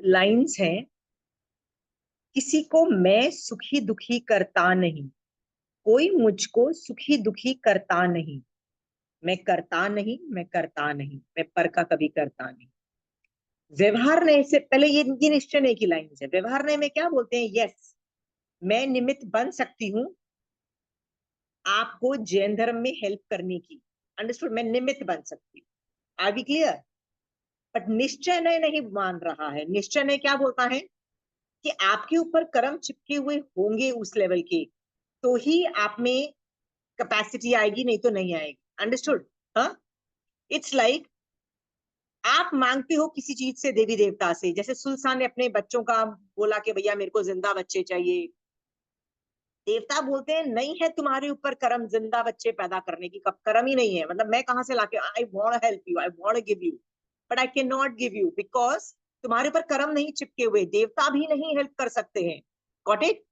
Lines हैं, किसी को मैं सुखी दुखी करता नहीं, कोई मुझको सुखी दुखी करता नहीं, मैं करता नहीं, मैं करता नहीं, मैं पर का कभी करता नहीं। व्यवहार नय से पहले ये निश्चय नय की लाइन है। व्यवहार नय में क्या बोलते हैं? यस, मैं निमित्त बन सकती हूँ आपको जैन धर्म में हेल्प करने की। अंडरस्टूड? मैं निमित्त बन सकती हूँ। Are we clear? बट निश्चय नय नहीं मान रहा है। निश्चय नय क्या बोलता है कि आपके ऊपर कर्म चिपके हुए होंगे उस लेवल के, तो ही आप में कैपेसिटी आएगी, नहीं तो नहीं आएगी। अंडरस्टूड? हाँ, इट्स लाइक आप मांगते हो किसी चीज से, देवी देवता से। जैसे सुल्तान ने अपने बच्चों का बोला कि भैया मेरे को जिंदा बच्चे चाहिए। देवता बोलते हैं नहीं है तुम्हारे ऊपर कर्म जिंदा बच्चे पैदा करने की, कब कर्म ही नहीं है। मतलब मैं कहां से लाके, I want help you, I want give you, but I can not give you because तुम्हारे ऊपर कर्म नहीं चिपके हुए। देवता भी नहीं हेल्प कर सकते हैं। Got it?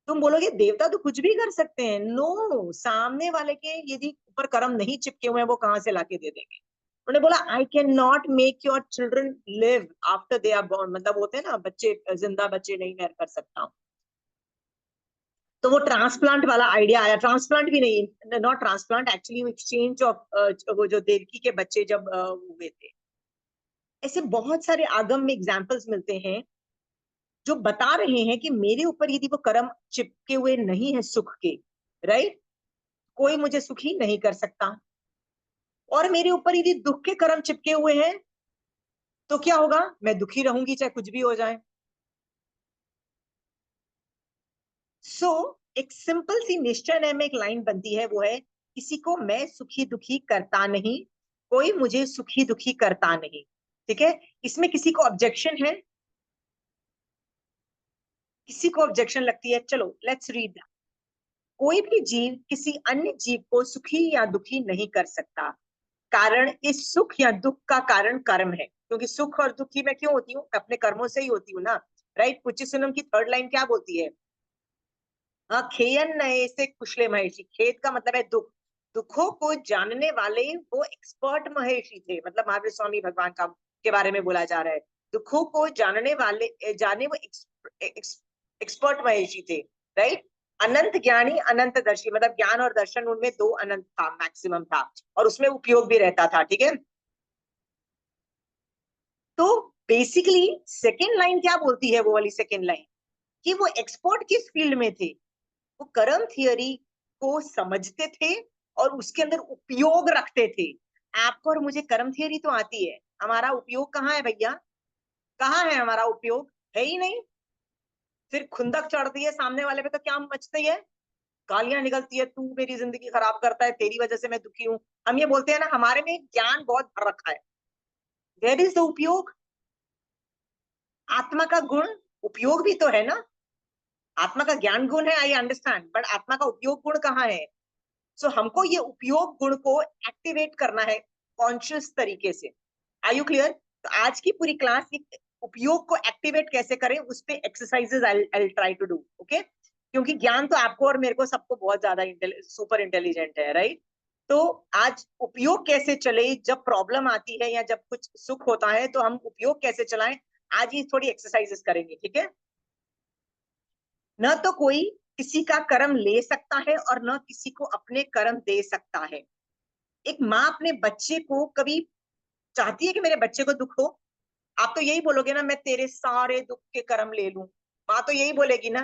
तुम बोलोगे देवता तो कुछ भी कर सकते हैं। नो, सामने वाले के यदि ऊपर कर्म नहीं चिपके हुए हैं, वो कहां से लाके दे देंगे? उन्होंने बोला I can not make your children live after they are born. मतलब होते हैं ना बच्चे, जिंदा बच्चे नहीं मैं कर सकता हूँ। तो वो ट्रांसप्लांट वाला आइडिया आया। ट्रांसप्लांट भी नहीं, not transplant, actually exchange of वो जो देवकी के बच्चे जब हुए थे। ऐसे बहुत सारे आगम में एग्जाम्पल्स मिलते हैं जो बता रहे हैं कि मेरे ऊपर यदि वो कर्म चिपके हुए नहीं है सुख के, राइट, कोई मुझे सुखी नहीं कर सकता। और मेरे ऊपर यदि दुख के कर्म चिपके हुए हैं तो क्या होगा? मैं दुखी रहूंगी चाहे कुछ भी हो जाए। सो एक सिंपल सी निश्चय में एक लाइन बनती है, वो है किसी को मैं सुखी दुखी करता नहीं, कोई मुझे सुखी दुखी करता नहीं। ठीक है? इसमें किसी को ऑब्जेक्शन है? किसी को ऑब्जेक्शन लगती है? चलो लेट्स रीड। कोई भी जीव किसी अन्य जीव को सुखी या दुखी नहीं कर सकता, कारण इस सुख या दुख का कारण कर्म है। क्योंकि सुख और दुखी मैं क्यों होती हूँ? अपने कर्मों से ही होती हूँ ना। राइट? पुच्चीसुनम की थर्ड लाइन क्या बोलती है? हाँ, खेयन नए से कुशले महेशी। खेद का मतलब है दुख। दुखों को जानने वाले वो एक्सपर्ट महेशी थे। मतलब महावीर स्वामी भगवान का के बारे में बोला जा रहा है। दुखों को जानने वाले, जाने वो एक्सपर्ट महेशी थे। राइट? अनंत ज्ञानी अनंत दर्शी, मतलब ज्ञान और दर्शन उनमें दो अनंत था, मैक्सिमम था, और उसमें उपयोग भी रहता था। ठीक है? तो बेसिकली सेकेंड लाइन क्या बोलती है? वो वाली सेकेंड लाइन कि वो एक्सपर्ट किस फील्ड में थे? वो कर्म थियरी को समझते थे और उसके अंदर उपयोग रखते थे। आपको और मुझे कर्म थियरी तो आती है, हमारा उपयोग कहाँ है भैया? कहाँ है हमारा उपयोग? है ही नहीं। फिर खुंदक चढ़ती है सामने वाले पे तो क्या मचती है? गालियां निकलती है, तू मेरी जिंदगी खराब करता है, तेरी वजह से मैं दुखी हूँ। हम ये बोलते हैं ना, हमारे में ज्ञान बहुत भर रखा है। वेयर इज द उपयोग? आत्मा का गुण उपयोग भी तो है ना। आत्मा का ज्ञान गुण है, आई अंडरस्टैंड, बट आत्मा का उपयोग गुण कहाँ है? सो हमको ये उपयोग गुण को एक्टिवेट करना है कॉन्शियस तरीके से। Are you clear? तो आज की पूरी क्लास उपयोग को एक्टिवेट कैसे करें उस पे exercises I try to do. Okay? क्योंकि ज्ञान तो आपको और मेरे को सबको बहुत ज्यादा सुपर इंटेलिजेंट है, राइट? तो आज उपयोग कैसे चले, जब प्रॉब्लम आती है या जब कुछ सुख होता है तो हम उपयोग कैसे चलाएं, आज ये थोड़ी एक्सरसाइजेस करेंगे। ठीक है? न तो कोई किसी का कर्म ले सकता है और न किसी को अपने कर्म दे सकता है। एक माँ अपने बच्चे को कभी चाहती है कि मेरे बच्चे को दुख हो? आप तो यही बोलोगे ना, मैं तेरे सारे दुख के कर्म ले लूं। माँ तो यही बोलेगी ना,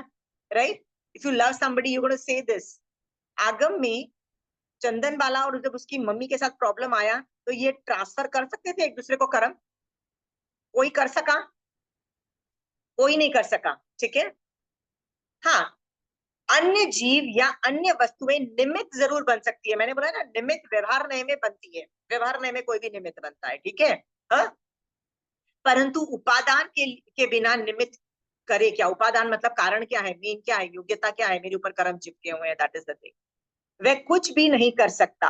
right? If you love somebody you gonna say this. आगम में चंदन बाला और जब उसकी मम्मी के साथ प्रॉब्लम आया तो ये ट्रांसफर कर सकते थे एक दूसरे को कर्म? कोई कर सका? कोई नहीं कर सका। ठीक है? हाँ, अन्य जीव या अन्य वस्तुएं निमित्त जरूर बन सकती है। मैंने बोला ना, निमित्त व्यवहार नय में बनती है। व्यवहार नय में कोई भी निमित्त बनता है। ठीक है? हाँ? परंतु उपादान के बिना निमित्त करे क्या? उपादान मतलब कारण क्या है, मेन क्या है, योग्यता क्या है? मेरे ऊपर कर्म चिपके हुए हैं, दैट इज द थिंग। वह कुछ भी नहीं कर सकता।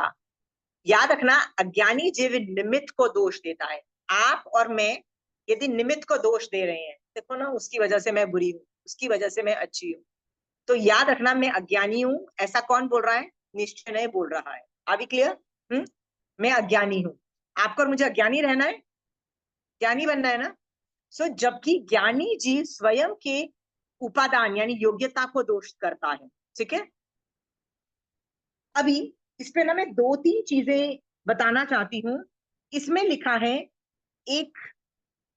याद रखना, अज्ञानी जीव निमित्त को दोष देता है। आप और मैं यदि निमित्त को दोष दे रहे हैं, देखो ना, उसकी वजह से मैं बुरी हूँ, उसकी वजह से मैं अच्छी हूँ, तो याद रखना मैं अज्ञानी हूं। ऐसा कौन बोल रहा है? निश्चय नहीं बोल रहा है। अभी क्लियर? मैं अज्ञानी हूं। आपको और मुझे अज्ञानी रहना है, ज्ञानी बनना है ना। सो जबकि ज्ञानी जीव स्वयं के उपादान यानी योग्यता को दोष करता है। ठीक है, अभी इस पे ना मैं दो तीन चीजें बताना चाहती हूँ। इसमें लिखा है, एक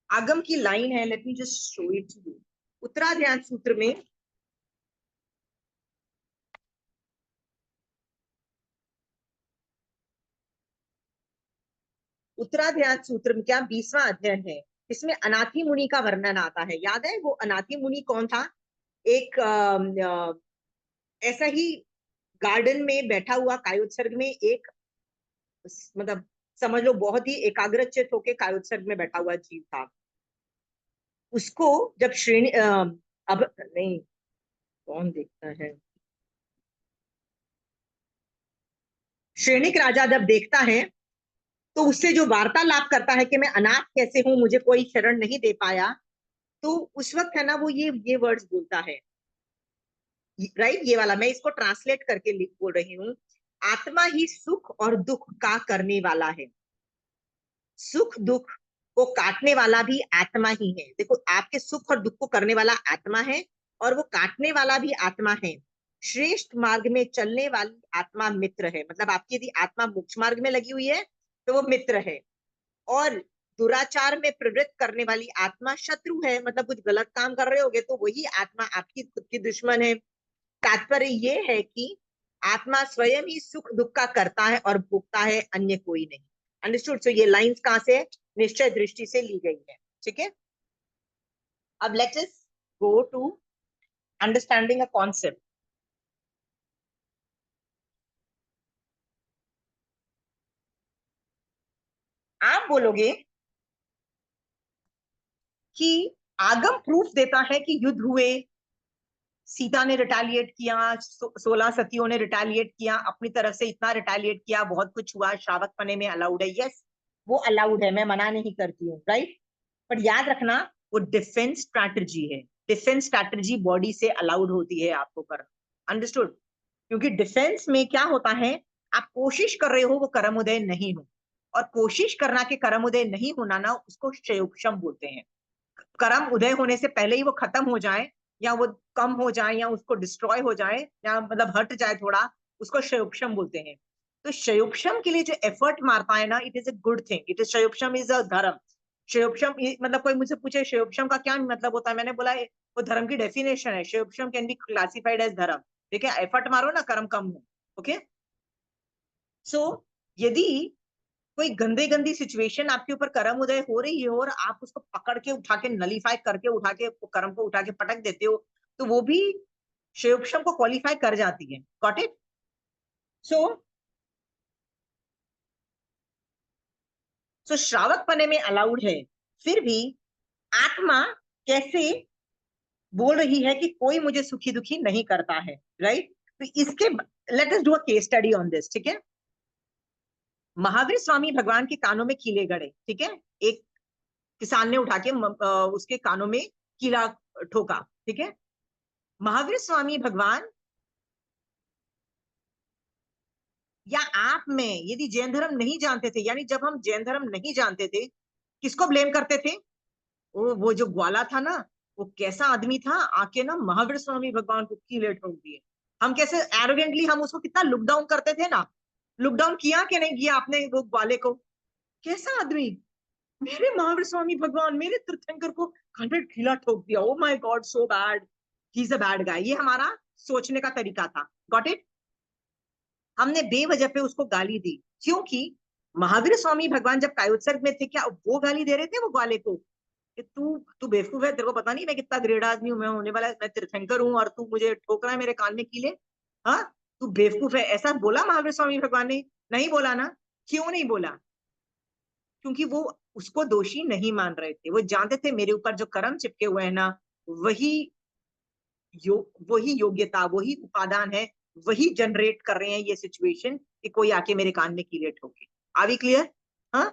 आगम की लाइन है, let me just show it to you. Uttaradhyaya Sutra में, उत्तराध्याय सूत्र में क्या 20वां अध्ययन है, इसमें अनाथी मुनि का वर्णन आता है। याद है वो अनाथी मुनि कौन था? एक ऐसा ही गार्डन में बैठा हुआ, कायोत्सर्ग में एक, मतलब समझ लो बहुत ही एकाग्रचित होके कायोत्सर्ग में बैठा हुआ जीव था। उसको जब श्रेणी अब नहीं, कौन देखता है, श्रेणिक राजा जब देखता है तो उससे जो वार्तालाप करता है कि मैं अनाथ कैसे हूं, मुझे कोई शरण नहीं दे पाया, तो उस वक्त है ना वो ये वर्ड्स बोलता है, राइट? ये वाला मैं इसको ट्रांसलेट करके लिख बोल रही हूँ। आत्मा ही सुख और दुख का करने वाला है, सुख दुख को काटने वाला भी आत्मा ही है। देखो, आपके सुख और दुख को करने वाला आत्मा है और वो काटने वाला भी आत्मा है। श्रेष्ठ मार्ग में चलने वाली आत्मा मित्र है, मतलब आपकी यदि आत्मा मोक्ष मार्ग में लगी हुई है तो वो मित्र है, और दुराचार में प्रवृत्त करने वाली आत्मा शत्रु है, मतलब कुछ गलत काम कर रहे होगे तो वही आत्मा आपकी खुद की दुश्मन है। तात्पर्य ये है कि आत्मा स्वयं ही सुख दुख का करता है और भोगता है, अन्य कोई नहीं। अंडरस्टूड? सो ये लाइंस कहां से? निश्चय दृष्टि से ली गई है। ठीक है, अब let us go to understanding a concept. आप बोलोगे कि आगम प्रूफ देता है कि युद्ध हुए, सीता ने रिटेलिएट किया, 16 सतियों ने रिटेलिएट किया, अपनी तरफ से इतना रिटेलिएट किया, बहुत कुछ हुआ, श्रावक पने में अलाउड है। यस, वो अलाउड है, मैं मना नहीं करती हूँ, राइट? पर याद रखना, वो डिफेंस स्ट्रैटेजी है। डिफेंस स्ट्रैटेजी बॉडी से अलाउड होती है आपको करना। अंडरस्टूड? क्योंकि डिफेंस में क्या होता है, आप कोशिश कर रहे हो वो कर्म उदय नहीं हो, और कोशिश करना के कर्म उदय नहीं होना ना, उसको क्षयोक्षम बोलते हैं। कर्म उदय होने से पहले ही वो खत्म हो जाए, या वो कम हो जाए, या उसको डिस्ट्रॉय हो जाए, या मतलब हट जाए थोड़ा, उसको क्षयोक्षम बोलते हैं। तो क्षयोक्षम के लिए जो एफर्ट मारता है ना, it is a good thing. It is, क्षयोक्षम इज अ धर्म। क्षयोक्षम मतलब कोई मुझसे पूछे क्षयोक्षम का क्या मतलब होता है, मैंने बोला वो धर्म की डेफिनेशन है। क्षयोक्षम कैन बी क्लासिफाइड एज धर्म। ठीक है, एफर्ट मारो ना, कर्म कम हो। ओके, सो यदि कोई गंदे गंदी सिचुएशन आपके ऊपर कर्म उदय हो रही है और आप उसको पकड़ के उठा के नलीफाई करके उठा के कर्म को उठा के पटक देते हो, तो वो भी क्षयोक्षम को क्वालिफाई कर जाती है। Got it? सो श्रावक पने में अलाउड है, फिर भी आत्मा कैसे बोल रही है कि कोई मुझे सुखी दुखी नहीं करता है, राइट? तो इसके, late us do a case study on this. ठीक है, महावीर स्वामी भगवान के कानों में कीले गड़े। ठीक है, एक किसान ने उठा के उसके कानों में कीला ठोका। ठीक है, महावीर स्वामी भगवान या आप में यदि जैन धर्म नहीं जानते थे, यानी जब हम जैन धर्म नहीं जानते थे, किसको ब्लेम करते थे? वो जो ग्वाला था ना, वो कैसा आदमी था, आके ना महावीर स्वामी भगवान को कीले ठोक दिए। हम कैसे एरोगेंटली हम उसको कितना लुक डाउन करते थे ना। लुक डाउन किया कि नहीं किया आपने वो ग्वाले को? कैसा आदमी, मेरे महावीर स्वामी भगवान, मेरे तीर्थंकर को कांटे ढीला ठोक दिया, oh my God, so bad, he is a bad guy. ये हमारा सोचने का तरीका था। Got it? हमने बेवजह पे उसको गाली दी, क्योंकि महावीर स्वामी भगवान जब कायोत्सर्ग में थे, क्या वो गाली दे रहे थे वो ग्वाले को कि तू तू बेवकूफ है, तेरे को पता नहीं मैं कितना ग्रेट आदमी हूं, मैं होने वाला, मैं तीर्थंकर हूँ, और तू मुझे ठोक रहा है मेरे कान में कीले? हाँ, तू बेवकूफ है, ऐसा बोला महावीर स्वामी भगवान ने? नहीं बोला ना। क्यों नहीं बोला? क्योंकि वो उसको दोषी नहीं मान रहे थे। वो जानते थे मेरे ऊपर जो कर्म चिपके हुए हैं ना, वही वही योग्यता, वही उपादान है, वही जनरेट कर रहे हैं ये सिचुएशन कि कोई आके मेरे कान में कीले ठोके। Are we clear? हाँ,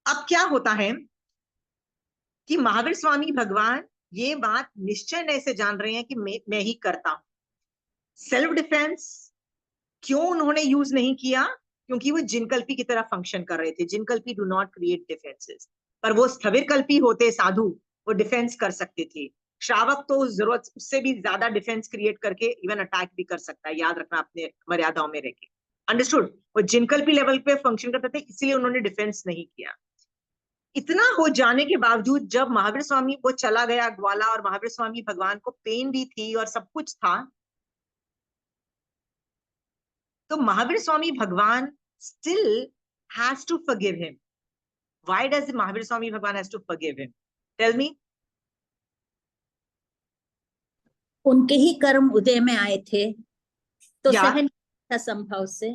अब क्या होता है कि महावीर स्वामी भगवान ये बात निश्चय नय से जान रहे हैं कि मैं ही करता हूं। सेल्फ डिफेंस क्यों उन्होंने यूज नहीं किया? क्योंकि वो जिनकल्पी की तरह फंक्शन कर रहे थे। जिनकल्पी डू नॉट क्रिएट डिफेंसेस, पर वो स्थविर कल्पी होते साधु, वो डिफेंस कर सकते थे। श्रावक तो जरूरत उससे भी ज्यादा डिफेंस क्रिएट करके इवन अटैक भी कर सकता है, याद रखना अपने मर्यादाओं में रह के। अंडरस्टूड? वो जिनकल्पी लेवल पे फंक्शन करते थे, इसलिए उन्होंने डिफेंस नहीं किया। इतना हो जाने के बावजूद जब महावीर स्वामी वो चला गया ग्वाला, और महावीर स्वामी भगवान को पेन भी थी और सब कुछ था, तो महावीर स्वामी भगवान still has to forgive him. Why does Mahavir Swami Bhagwan has to forgive him? Tell me. उनके ही कर्म उदय में आए थे, तो Yeah. सहन था संभव से।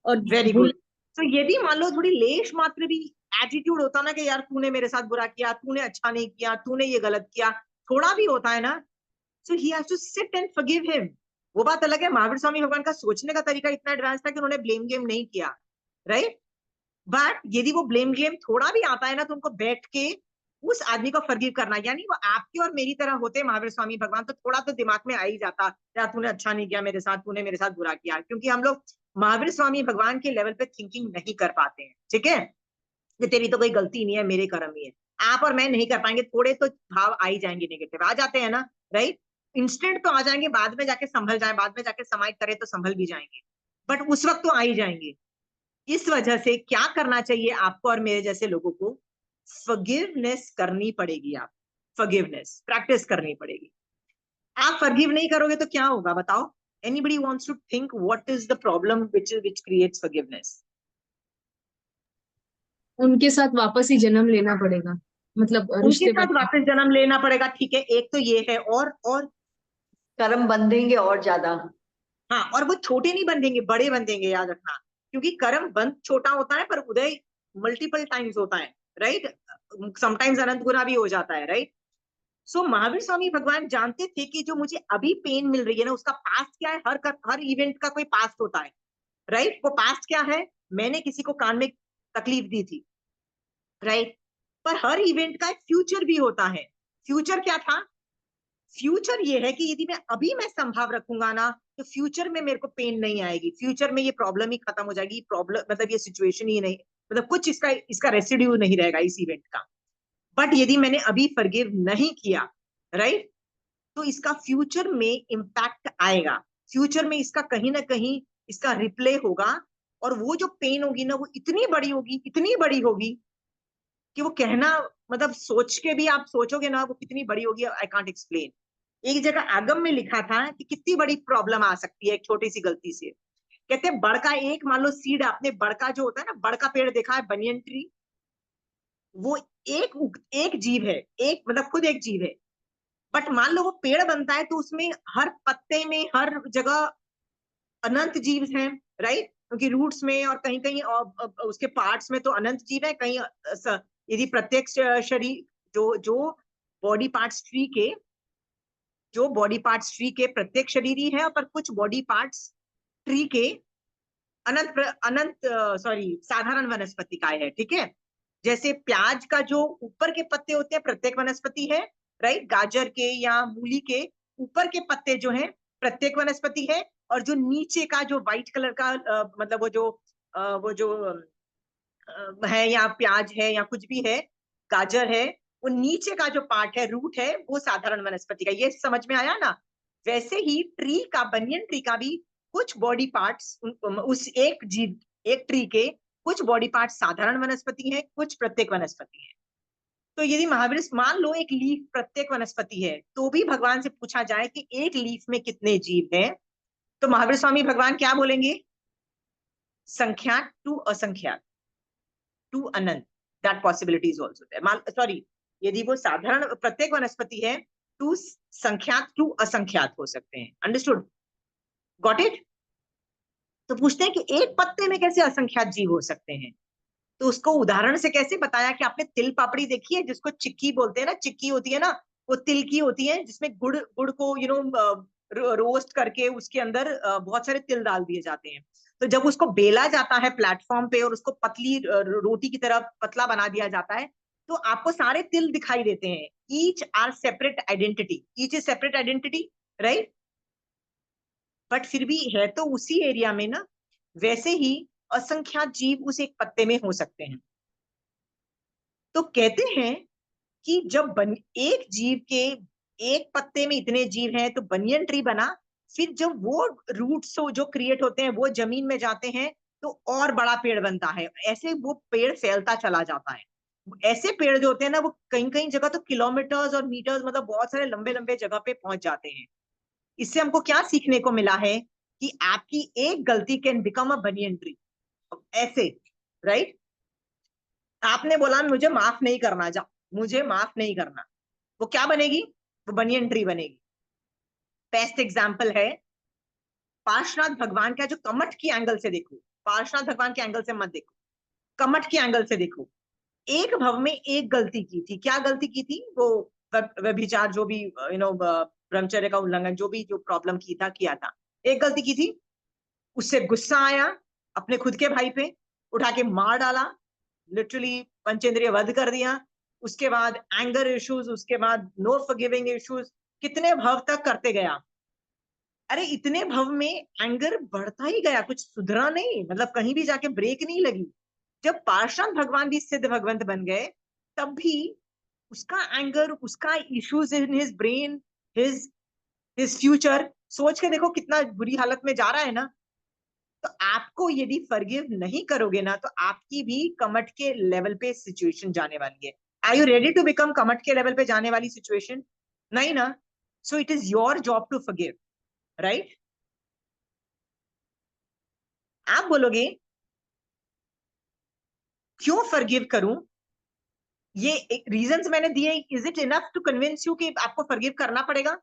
और वेरी गुड। तो यदि मान लो थोड़ी लेश मात्र भी एटीट्यूड होता ना कि यार तूने मेरे साथ बुरा किया, तूने अच्छा नहीं किया, तूने ये गलत किया, थोड़ा भी होता है ना, so he has to sit and forgive him. वो बात अलग है, महावीर स्वामी भगवान का सोचने का तरीका इतना एडवांस था कि उन्होंने ब्लेम गेम नहीं किया, राइट? बट यदि वो ब्लेम गेम थोड़ा भी आता है ना, तो उनको बैठ के उस आदमी को फॉरगिव करना, यानी वो आपकी और मेरी तरह होते महावीर स्वामी भगवान, तो थोड़ा तो दिमाग में आ ही जाता, यार तूने अच्छा नहीं किया मेरे साथ, तूने मेरे साथ बुरा किया। क्योंकि हम लोग महावीर स्वामी भगवान के लेवल पे थिंकिंग नहीं कर पाते हैं, ठीक है? कि तेरी तो कोई गलती नहीं है, मेरे कर्म ही है। आप और मैं नहीं कर पाएंगे, थोड़े तो भाव आ ही जाएंगे, नेगेटिव आ जाते हैं ना, राइट? इंस्टेंट तो आ जाएंगे, बाद में जाके संभल जाए, बाद में जाके समाइट करे तो संभल भी जाएंगे, बट उस वक्त तो आ ही जाएंगे। इस वजह से क्या करना चाहिए आपको और मेरे जैसे लोगों को? फॉरगिवनेस करनी पड़ेगी। आप फॉरगिवनेस प्रैक्टिस करनी पड़ेगी। आप फॉरगिव नहीं करोगे तो क्या होगा बताओ? Anybody wants to think what is the problem which creates forgiveness? उनके साथ वापस ही जन्म लेना पड़ेगा, मतलब उनके रिश्ते साथ वापस जन्म लेना पड़ेगा, ठीक है, एक तो ये है। और कर्म बंधेंगे और ज्यादा। हाँ, और वो छोटे नहीं बंधेंगे, बड़े बंधेंगे, याद रखना। क्योंकि कर्म बंध छोटा होता है, पर उदय मल्टीपल टाइम्स होता है, राइट? समटाइम्स अनंत गुना भी हो जाता है, राइट? सो महावीर स्वामी भगवान जानते थे कि जो मुझे अभी पेन मिल रही है ना, उसका पास्ट क्या है? हर इवेंट का कोई पास्ट होता है, राइट? वो पास्ट क्या है? मैंने किसी को कान में तकलीफ दी थी, राइट? पर हर इवेंट का एक फ्यूचर भी होता है। फ्यूचर क्या था? फ्यूचर ये है कि यदि मैं संभाव रखूंगा ना, तो फ्यूचर में मेरे को पेन नहीं आएगी, फ्यूचर में ये प्रॉब्लम ही खत्म हो जाएगी। प्रॉब्लम मतलब ये सिचुएशन ही नहीं, मतलब कुछ इसका रेसिड्यू नहीं रहेगा इस इवेंट का। बट यदि मैंने अभी फॉरगिव नहीं किया, राइट, तो इसका फ्यूचर में इम्पैक्ट आएगा। फ्यूचर में इसका कहीं ना कहीं इसका रिप्ले होगा, और वो जो पेन होगी ना, वो इतनी बड़ी होगी, इतनी बड़ी होगी कि वो कहना, मतलब सोच के भी आप सोचोगे ना वो कितनी बड़ी होगी, आई कांट एक्सप्लेन। एक जगह आगम में लिखा था कि कितनी बड़ी प्रॉब्लम आ सकती है एक छोटी सी गलती से। कहते हैं बड़का एक, मान लो सीड, आपने बड़का जो होता है ना, बड़का पेड़ देखा है, बनियन ट्री, वो एक जीव है, एक मतलब खुद एक जीव है। बट मान लो वो पेड़ बनता है, तो उसमें हर पत्ते में, हर जगह अनंत जीव हैं, राइट? क्योंकि रूट्स में और कहीं कहीं उसके पार्ट्स में तो अनंत जीव है। कहीं यदि प्रत्येक शरीर, जो जो बॉडी पार्ट्स ट्री के, जो बॉडी पार्ट्स ट्री के प्रत्येक शरीर ही है, पर कुछ बॉडी पार्ट्स ट्री के अनंत अनंत सॉरी साधारण वनस्पति का है, ठीक है? जैसे प्याज का जो ऊपर के पत्ते होते हैं प्रत्येक वनस्पति है, राइट? गाजर के या मूली के ऊपर के पत्ते जो हैं प्रत्येक वनस्पति है, और जो नीचे का जो व्हाइट कलर का मतलब वो जो है, या प्याज है या कुछ भी है, गाजर है, वो नीचे का जो पार्ट है, रूट है, वो साधारण वनस्पति का। ये समझ में आया ना? वैसे ही ट्री का, बनियन ट्री का भी कुछ बॉडी पार्ट्स, उस एक ट्री के कुछ बॉडी पार्ट साधारण वनस्पति है, कुछ प्रत्येक वनस्पति है। तो यदि महावीर, मान लो एक लीफ प्रत्येक वनस्पति है, तो भी भगवान से पूछा जाए कि एक लीफ में कितने जीव हैं, तो महावीर स्वामी भगवान क्या बोलेंगे? संख्यात टू असंख्यात, टू अनंत, that possibility is also there. Sorry, यदि वो साधारण प्रत्येक वनस्पति है, टू संख्यात टू असंख्यात हो सकते हैं। अंडरस्टूड? Got it? तो पूछते हैं कि एक पत्ते में कैसे असंख्यात जीव हो सकते हैं? तो उसको उदाहरण से कैसे बताया कि आपने तिल पापड़ी देखी है, जिसको चिक्की बोलते हैं ना, चिक्की होती है ना, वो तिल की होती है, जिसमें गुड़ गुड़ को रोस्ट करके उसके अंदर बहुत सारे तिल डाल दिए जाते हैं। तो जब उसको बेला जाता है प्लेटफॉर्म पे, और उसको पतली रोटी की तरह पतला बना दिया जाता है, तो आपको सारे तिल दिखाई देते हैं। Each are separate identity, each is separate identity, right? But फिर भी है तो उसी एरिया में ना। वैसे ही असंख्यात जीव उस एक पत्ते में हो सकते हैं। तो कहते हैं कि जब एक जीव के एक पत्ते में इतने जीव हैं तो बनियन ट्री बना। फिर जब वो रूट्स जो क्रिएट होते हैं वो जमीन में जाते हैं तो और बड़ा पेड़ बनता है, ऐसे वो पेड़ फैलता चला जाता है। ऐसे पेड़ जो होते हैं ना वो कहीं कहीं जगह तो किलोमीटर्स और मीटर्स, मतलब बहुत सारे लंबे लंबे जगह पे पहुंच जाते हैं। इससे हमको क्या सीखने को मिला है कि आपकी एक गलती can become a banyan tree, ऐसे, राइट। आपने बोला मुझे माफ नहीं करना, जा मुझे माफ नहीं करना, वो क्या बनेगी? वो बनियन ट्री बनेगी। बेस्ट एग्जाम्पल है पार्श्वनाथ भगवान का, जो कमठ की एंगल से देखो, पार्श्वनाथ भगवान के एंगल से मत देखो, कमठ की एंगल से देखो। एक भव में एक गलती की थी। क्या गलती की थी? वो व्यभिचार, जो भी ब्रह्मचर्य का उल्लंघन, जो भी जो प्रॉब्लम की था किया था, एक गलती की थी। उससे गुस्सा आया अपने खुद के भाई पे, उठा के मार डाला, लिटरली पंचेंद्रिय वध कर दिया। उसके बाद एंगर इश्यूज, उसके बाद नो फॉरगिविंग इश्यूज, कितने भव तक करते गया। अरे इतने भव में एंगर बढ़ता ही गया, कुछ सुधरा नहीं, मतलब कहीं भी जाके ब्रेक नहीं लगी। जब पार्षद भगवान भी सिद्ध भगवंत बन गए तब भी उसका एंगर, उसका issues in his brain, his his future, सोच के देखो कितना बुरी हालत में जा रहा है ना। तो आपको यदि फॉरगिव नहीं करोगे ना तो आपकी भी कमट के लेवल पे सिचुएशन जाने वाली है। Are you ready to become Kamath के लेवल पे जाने वाली सिचुएशन? नहीं ना। So it is your job to forgive, right. आप बोलोगे क्यों फॉरगिव करूं? ये रीजंस मैंने दिए, is it enough to convince you कि आपको फॉरगिव करना पड़ेगा?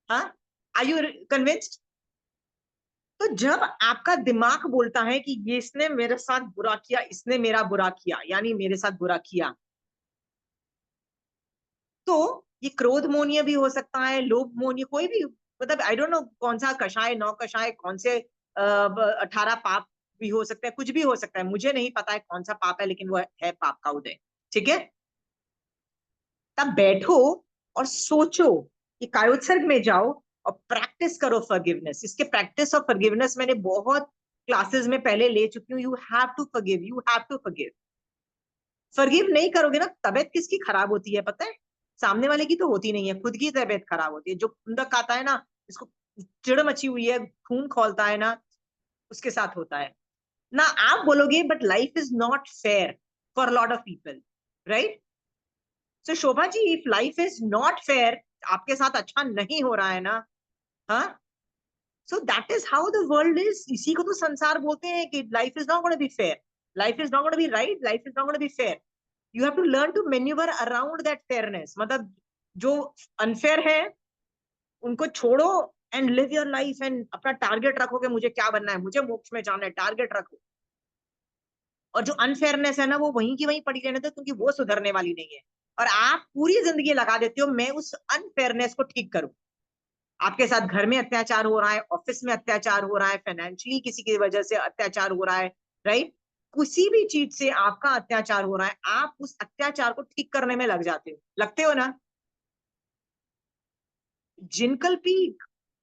हाँ, आर यू कन्विंस्ड? तो जब आपका दिमाग बोलता है कि ये इसने मेरे साथ बुरा किया, इसने मेरा बुरा किया, यानी मेरे साथ बुरा किया, तो ये क्रोध मोनिय भी हो सकता है, लोभ मोनिय, कोई भी, मतलब आई डोंट नो कौन सा कषाय, 9 कषाय, कौन से 18 पाप भी हो सकता है, कुछ भी हो सकता है, मुझे नहीं पता है कौन सा पाप है, लेकिन वो है पाप का उदय। ठीक है, तब बैठो और सोचो कि कायोत्सर्ग में जाओ और प्रैक्टिस करो फॉरगिवनेस। इसके प्रैक्टिस ऑफ फॉरगिवनेस मैंने बहुत क्लासेस में पहले ले चुकी हूँ। You have to forgive, you have to forgive. Forgive नहीं करोगे ना, तबीयत किसकी खराब होती है पता है? सामने वाले की तो होती नहीं है, खुद की तबीयत खराब होती है। जो खुंदक आता है ना, इसको चिड़ मची हुई है, खून खौलता है ना, उसके साथ होता है ना। आप बोलोगे but life is not fair for lot of people, right. So Shobha ji, if life is not fair, आपके साथ अच्छा नहीं हो रहा है ना, हाँ, so that is how the world is. इसी को तो संसार बोलते हैं कि life is not gonna be fair, life is not gonna be right, life is not gonna be fair. You have to learn to manoeuvre around that fairness. मतलब जो unfair है उनको छोड़ो and live your life, and अपना target रखो कि मुझे क्या बनना है, मुझे मोक्ष में जाना है, टारगेट रखो। और जो अनफेयरनेस है ना वो वहीं की वहीं पड़ी रहने दो, क्योंकि वो सुधरने वाली नहीं है। और आप पूरी जिंदगी लगा देते हो मैं उस अनफेयरनेस को ठीक करूं। आपके साथ घर में अत्याचार हो रहा है, ऑफिस में अत्याचार हो रहा है, फाइनेंशियली किसी की वजह से अत्याचार हो रहा है, राइट। किसी भी चीज से आपका अत्याचार हो रहा है, आप उस अत्याचार को ठीक करने में लग जाते हो, लगते हो ना। जिनकल्पी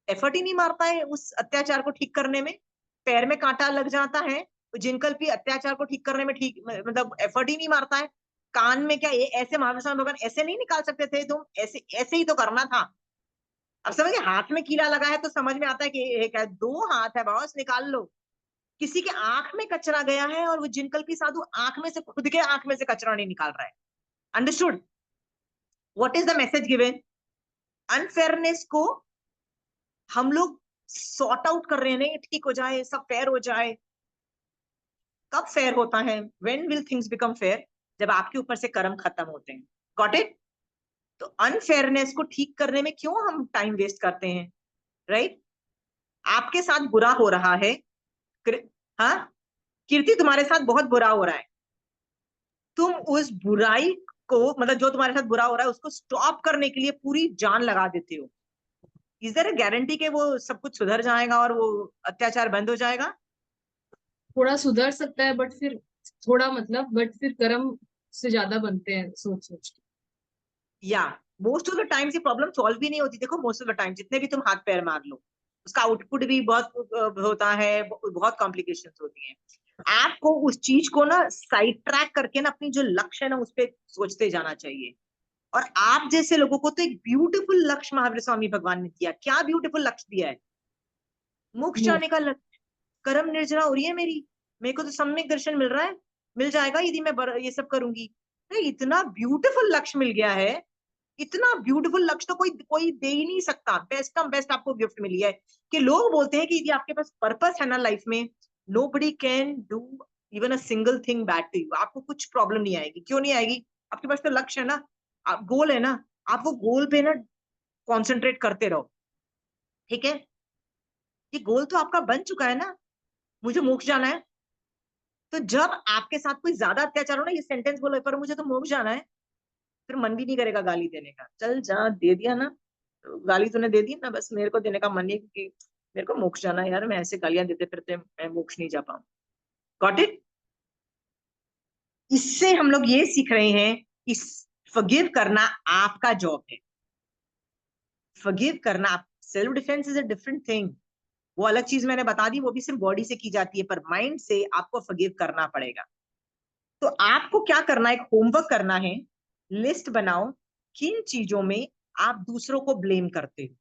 एफर्ट ही नहीं मारता है उस अत्याचार को ठीक करने में, पैर में कांटा लग जाता है तो जिनकल्पी अत्याचार को ठीक करने में ठीक, मतलब एफर्ट ही नहीं मारता है। कान में क्या ये ऐसे महावीर भगवान ऐसे नहीं निकाल सकते थे तुम? ऐसे ऐसे ही तो करना था। अब समझिए, हाथ में कीला लगा है तो समझ में आता है कि ये क्या है, 2 हाथ है बॉस, निकाल लो। किसी के आंख में कचरा गया है और वो जिनकल्पी साधु आंख में से, खुद के आंख में से कचरा नहीं निकाल रहा है। Understood what is the message given? Unfairness को हम लोग सॉर्ट आउट कर रहे हैं, नहीं ठीक हो जाए, सब फेयर हो जाए। कब फेयर होता है? When will things become fair? जब आपके ऊपर से कर्म खत्म होते हैं। Got it? तो अनफेयरनेस को ठीक करने में क्यों हम टाइम वेस्ट करते हैं, राइट? आपके साथ बुरा हो रहा है, हाँ, कीर्ति तुम्हारे साथ बहुत बुरा हो रहा है, तुम उस बुराई को, मतलब जो तुम्हारे साथ बुरा हो रहा है उसको स्टॉप करने के लिए पूरी जान लगा देते हो। इज देयर अ गारंटी कि वो सब कुछ सुधर जाएगा और वो अत्याचार बंद हो जाएगा? थोड़ा सुधर सकता है बट फिर थोड़ा मतलब, बट फिर कर्म से ज्यादा बनते हैं सोच सोच के। या मोस्ट ऑफ द टाइम्स ये प्रॉब्लम सॉल्व भी नहीं होती। देखो मोस्ट ऑफ द टाइम जितने भी तुम हाथ पैर मार लो, उसका आउटपुट भी बहुत होता है, बहुत कॉम्प्लिकेशंस होती हैं। आपको उस चीज को ना साइड ट्रैक करके ना अपनी जो लक्ष्य है ना उस पर सोचते जाना चाहिए। और आप जैसे लोगों को तो एक ब्यूटीफुल लक्ष्य महावीर स्वामी भगवान ने दिया। क्या ब्यूटीफुल लक्ष्य दिया है? मोक्ष जाने का लक्ष्य। कर्म निर्जरा हो रही है मेरी, मेरे को तो सम्यक दर्शन मिल रहा है, मिल जाएगा यदि मैं ये सब करूंगी। इतना ब्यूटीफुल लक्ष्य मिल गया है, इतना ब्यूटीफुल लक्ष्य तो कोई कोई दे ही नहीं सकता। बेस्ट ऑफ बेस्ट आपको गिफ्ट मिली है कि लोग बोलते हैं कि यदि आपके पास पर्पस है ना लाइफ में, nobody can do even a single thing bad to you. आपको कुछ प्रॉब्लम नहीं आएगी। क्यों नहीं आएगी? आपके पास तो लक्ष्य है ना, आप गोल है ना, आप वो गोल पे ना कॉन्सेंट्रेट करते रहो। ठीक है, ये गोल तो आपका बन चुका है ना, मुझे मोक्ष जाना है। तो जब आपके साथ कोई ज्यादा अत्याचार हो ना, ये सेंटेंस बोलो पर मुझे तो मोक्ष जाना है, फिर मन भी नहीं करेगा गाली देने का। चल जा, दे दिया ना, तो गाली तूने दे दी ना, बस मेरे को देने का मन नहीं, क्योंकि मेरे को मोक्ष जाना है यार, मैं ऐसे गालियां देते फिरते मैं मोक्ष नहीं जा पाऊं। Got it? इससे हम लोग ये सीख रहे हैं कि फॉरगिव करना आपका जॉब है। फॉरगिव करना, self defence is a different thing, वो अलग चीज मैंने बता दी, वो भी सिर्फ बॉडी से की जाती है, पर माइंड से आपको फॉरगिव करना पड़ेगा। तो आपको क्या करना है? एक होमवर्क करना है, लिस्ट बनाओ किन चीजों में आप दूसरों को ब्लेम करते हो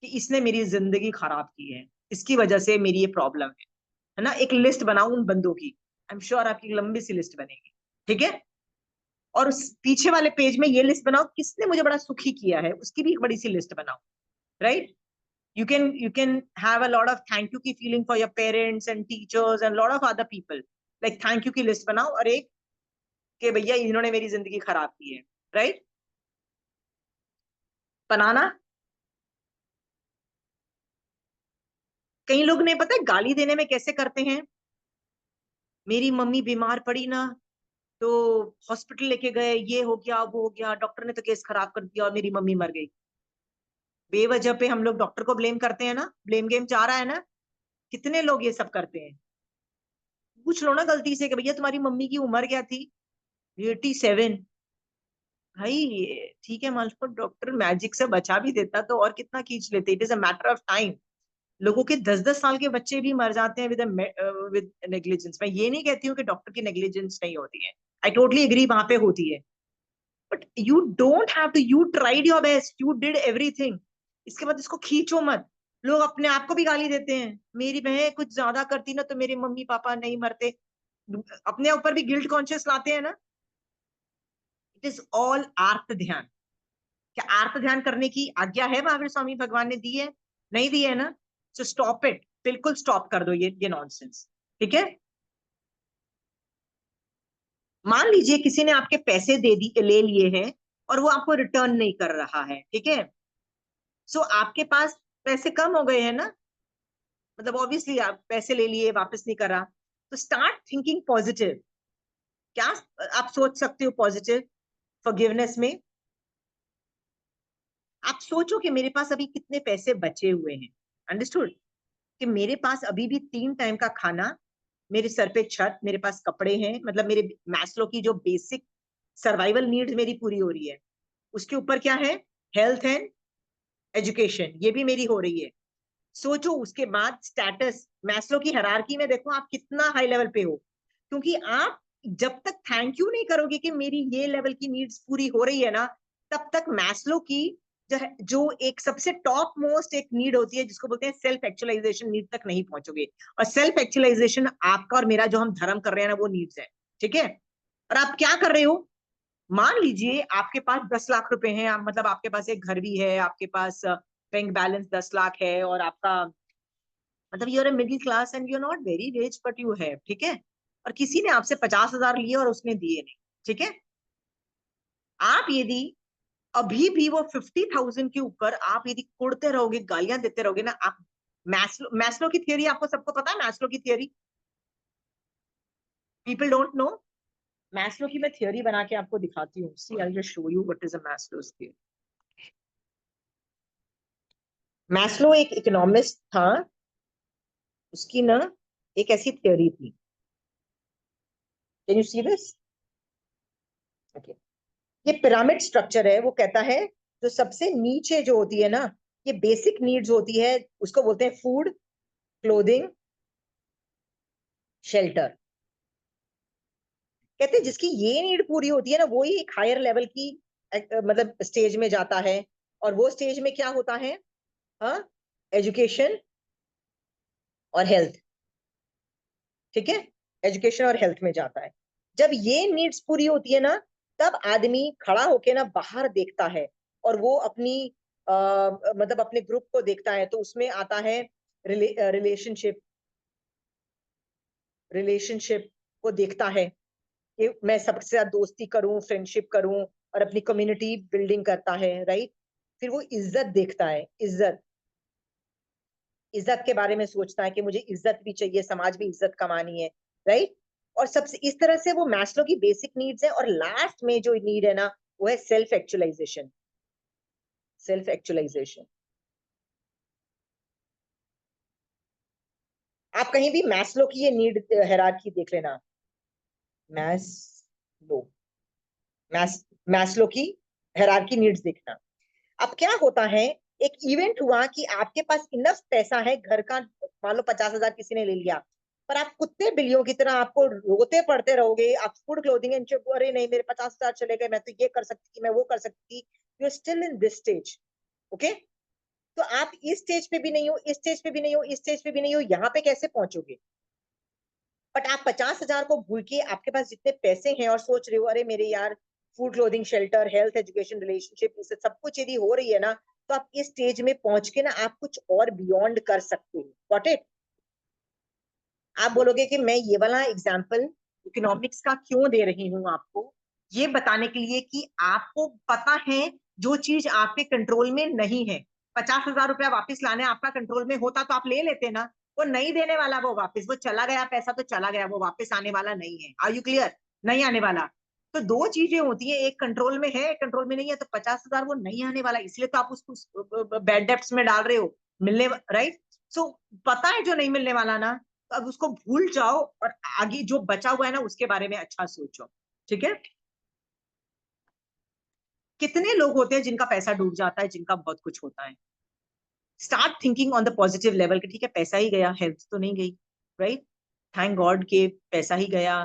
कि इसने मेरी जिंदगी खराब की है, इसकी वजह से मेरी ये प्रॉब्लम है ना। एक लिस्ट बनाओ उन बंदों की, आई एम श्योर आपकी लंबी सी लिस्ट बनेगी। ठीक है, और उस पीछे वाले पेज में ये लिस्ट बनाओ किसने मुझे बड़ा सुखी किया है, उसकी भी एक बड़ी सी लिस्ट बनाओ। Right? you can have a lot of thank you की feeling for your parents and teachers and lot of other people, like thank you की लिस्ट बनाओ, और एक कि भैया इन्होंने मेरी जिंदगी खराब की है। राइट? बनाना। कई लोग ने पता है गाली देने में कैसे करते हैं? मेरी मम्मी बीमार पड़ी ना, तो हॉस्पिटल लेके गए, ये हो गया वो हो गया, डॉक्टर ने तो केस खराब कर दिया और मेरी मम्मी मर गई। बेवजह पे हम लोग डॉक्टर को ब्लेम करते हैं ना, ब्लेम गेम चाह रहा है ना। कितने लोग ये सब करते हैं? पूछ लो ना गलती से कि भैया तुम्हारी मम्मी की उम्र क्या थी? 87। भाई ठीक है, मान लो डॉक्टर मैजिक से बचा भी देता तो और कितना खींच लेते। It is a matter of time. लोगों के 10-10 साल के बच्चे भी मर जाते हैं विद नेग्लिजेंस। मैं ये नहीं कहती हूँ कि डॉक्टर की नेग्लिजेंस नहीं होती है, आई टोटली एग्री, वहां पे होती है, but you don't have to, you tried your best, you did everything. इसके बाद इसको खींचो मत। लोग अपने आप को भी गाली देते हैं, मेरी बहन कुछ ज्यादा करती ना तो मेरे मम्मी पापा नहीं मरते, अपने ऊपर भी गिल्ट कॉन्शियस लाते हैं ना। इट इज ऑल आर्त ध्यान। क्या आर्त ध्यान करने की आज्ञा है महावीर स्वामी भगवान ने दी है? नहीं दी है ना। सो स्टॉप इट, बिल्कुल स्टॉप कर दो ये नॉनसेंस। ठीक है? मान लीजिए किसी ने आपके पैसे ले लिए हैं और वो आपको रिटर्न नहीं कर रहा है। ठीक है? सो आपके पास पैसे कम हो गए हैं ना, मतलब ऑब्वियसली आप पैसे ले लिए, वापस नहीं कर रहा, तो स्टार्ट थिंकिंग पॉजिटिव। क्या आप सोच सकते हो पॉजिटिव फॉरगिवनेस में? आप सोचो कि मेरे पास अभी कितने पैसे बचे हुए हैं। अंडरस्टूड? कि मेरे पास अभी भी 3 टाइम का खाना, मेरे सर पे छत, मेरे पास कपड़े हैं, मतलब मेरे मैस्लो की जो बेसिक सर्वाइवल नीड्स मेरी पूरी हो रही है। उसके ऊपर क्या है? हेल्थ एंड एजुकेशन, ये भी मेरी हो रही है। सोचो उसके बाद स्टेटस, मैस्लो की हायरार्की में देखो आप कितना हाई लेवल पे हो, क्योंकि आप जब तक थैंक यू नहीं करोगे कि मेरी ये लेवल की नीड्स पूरी हो रही है ना, तब तक मैस्लो की जो एक सबसे टॉप मोस्ट एक नीड होती है जिसको बोलते हैं सेल्फ एक्चुअलाइजेशन नीड, तक नहीं पहुंचोगे। और सेल्फ एक्चुअलाइजेशन आपका और मेरा जो हम धर्म कर रहे हैं ना, वो नीड्स है। ठीक है? और आप क्या कर रहे हो? मान लीजिए आपके पास 10 लाख रुपए हैं, मतलब आपके पास एक घर भी है, आपके पास बैंक बैलेंस 10 लाख है, और आपका मतलब you're a middle class and you are not very rich but you have. ठीक है? और किसी ने आपसे 50,000 लिए और उसने दिए नहीं। ठीक है? आप यदि अभी भी वो 50,000 के ऊपर आप यदि कुड़ते रहोगे, गालियां देते रहोगे ना, आप मैस्लो की थियरी आपको सबको पता है? मैस्लो की theory people don't know. Maslow की मैं थियरी बना के आपको दिखाती हूँ। See I just show you what is a Maslow's theory. Maslow एक इकोनॉमिस्ट था, उसकी ना एक ऐसी थियरी थी। Can you see this? Okay, ये पिरामिड स्ट्रक्चर है। वो कहता है जो सबसे नीचे जो होती है ना, ये बेसिक नीड्स होती है, उसको बोलते हैं फूड, क्लोथिंग, शेल्टर। कहते हैं जिसकी ये नीड पूरी होती है ना, वो ही एक हायर लेवल की मतलब स्टेज में जाता है। और वो स्टेज में क्या होता है? हाँ, एजुकेशन और हेल्थ। ठीक है, एजुकेशन और हेल्थ में जाता है। जब ये नीड्स पूरी होती है ना, तब आदमी खड़ा होके ना बाहर देखता है, और वो अपनी मतलब अपने ग्रुप को देखता है। तो उसमें आता है रिलेशनशिप, रिलेशनशिप को देखता है कि मैं सबसे साथ दोस्ती करूं, फ्रेंडशिप करूं, और अपनी कम्युनिटी बिल्डिंग करता है, राइट। फिर वो इज्जत देखता है, इज्जत, इज्जत के बारे में सोचता है कि मुझे इज्जत भी चाहिए, समाज में इज्जत कमानी है, राइट। और सबसे इस तरह से वो मैस्लो की बेसिक नीड्स है। और लास्ट में जो नीड है ना, वो है सेल्फ एक्चुअलाइजेशन, सेल्फ एक्चुअलाइजेशन। आप कहीं भी मैस्लो की ये नीड हायरार्की देख लेना, मैस्लो, मैस्लो की हायरार्की नीड्स देखना। अब क्या होता है, एक इवेंट हुआ कि आपके पास इनफ पैसा है घर का, मान लो 50,000 किसी ने ले लिया, पर आप कुत्ते बिल्लियों की तरह आपको रोते पड़ते रहोगे। आप फूड क्लोथिंग एंड चिप, अरे नहीं मेरे 50,000 चले गए, मैं तो ये कर सकती थी, मैं वो कर सकती थी। You are still in this stage, okay. तो आप इस स्टेज पे भी नहीं हो, इस स्टेज पे भी नहीं हो, इस स्टेज पे भी नहीं हो, यहाँ पे कैसे पहुंचोगे? बट आप 50,000 को भूल के आपके पास जितने पैसे हैं और सोच रहे हो अरे मेरे यार, food clothing shelter health education relationship, इससे सब कुछ यदि हो रही है ना, तो आप इस स्टेज में पहुंच के ना आप कुछ और बियॉन्ड कर सकते हो। Got it? आप बोलोगे कि मैं ये वाला एग्जाम्पल इकोनॉमिक्स का क्यों दे रही हूँ आपको, ये बताने के लिए कि आपको पता है जो चीज आपके कंट्रोल में नहीं है। 50,000 रुपया वापस लाने आपका कंट्रोल में होता तो आप ले लेते ना। वो नहीं देने वाला, वो वापस, वो चला गया पैसा तो चला गया, वो वापस आने वाला नहीं है। Are you clear? नहीं आने वाला। तो दो चीजें होती है, एक कंट्रोल में है, एक कंट्रोल में नहीं है। तो 50,000 वो नहीं आने वाला, इसलिए तो आप उसको बैड डेब्ट्स में डाल रहे हो, मिलने, राइट। सो पता है जो नहीं मिलने वाला ना, तो अब उसको भूल जाओ और आगे जो बचा हुआ है ना उसके बारे में अच्छा सोचो। ठीक है? कितने लोग होते हैं जिनका पैसा डूब जाता है, जिनका बहुत कुछ होता है। Start thinking on the positive level कि ठीक है पैसा ही गया, हेल्थ तो नहीं गई, राइट। थैंक गॉड के पैसा ही गया,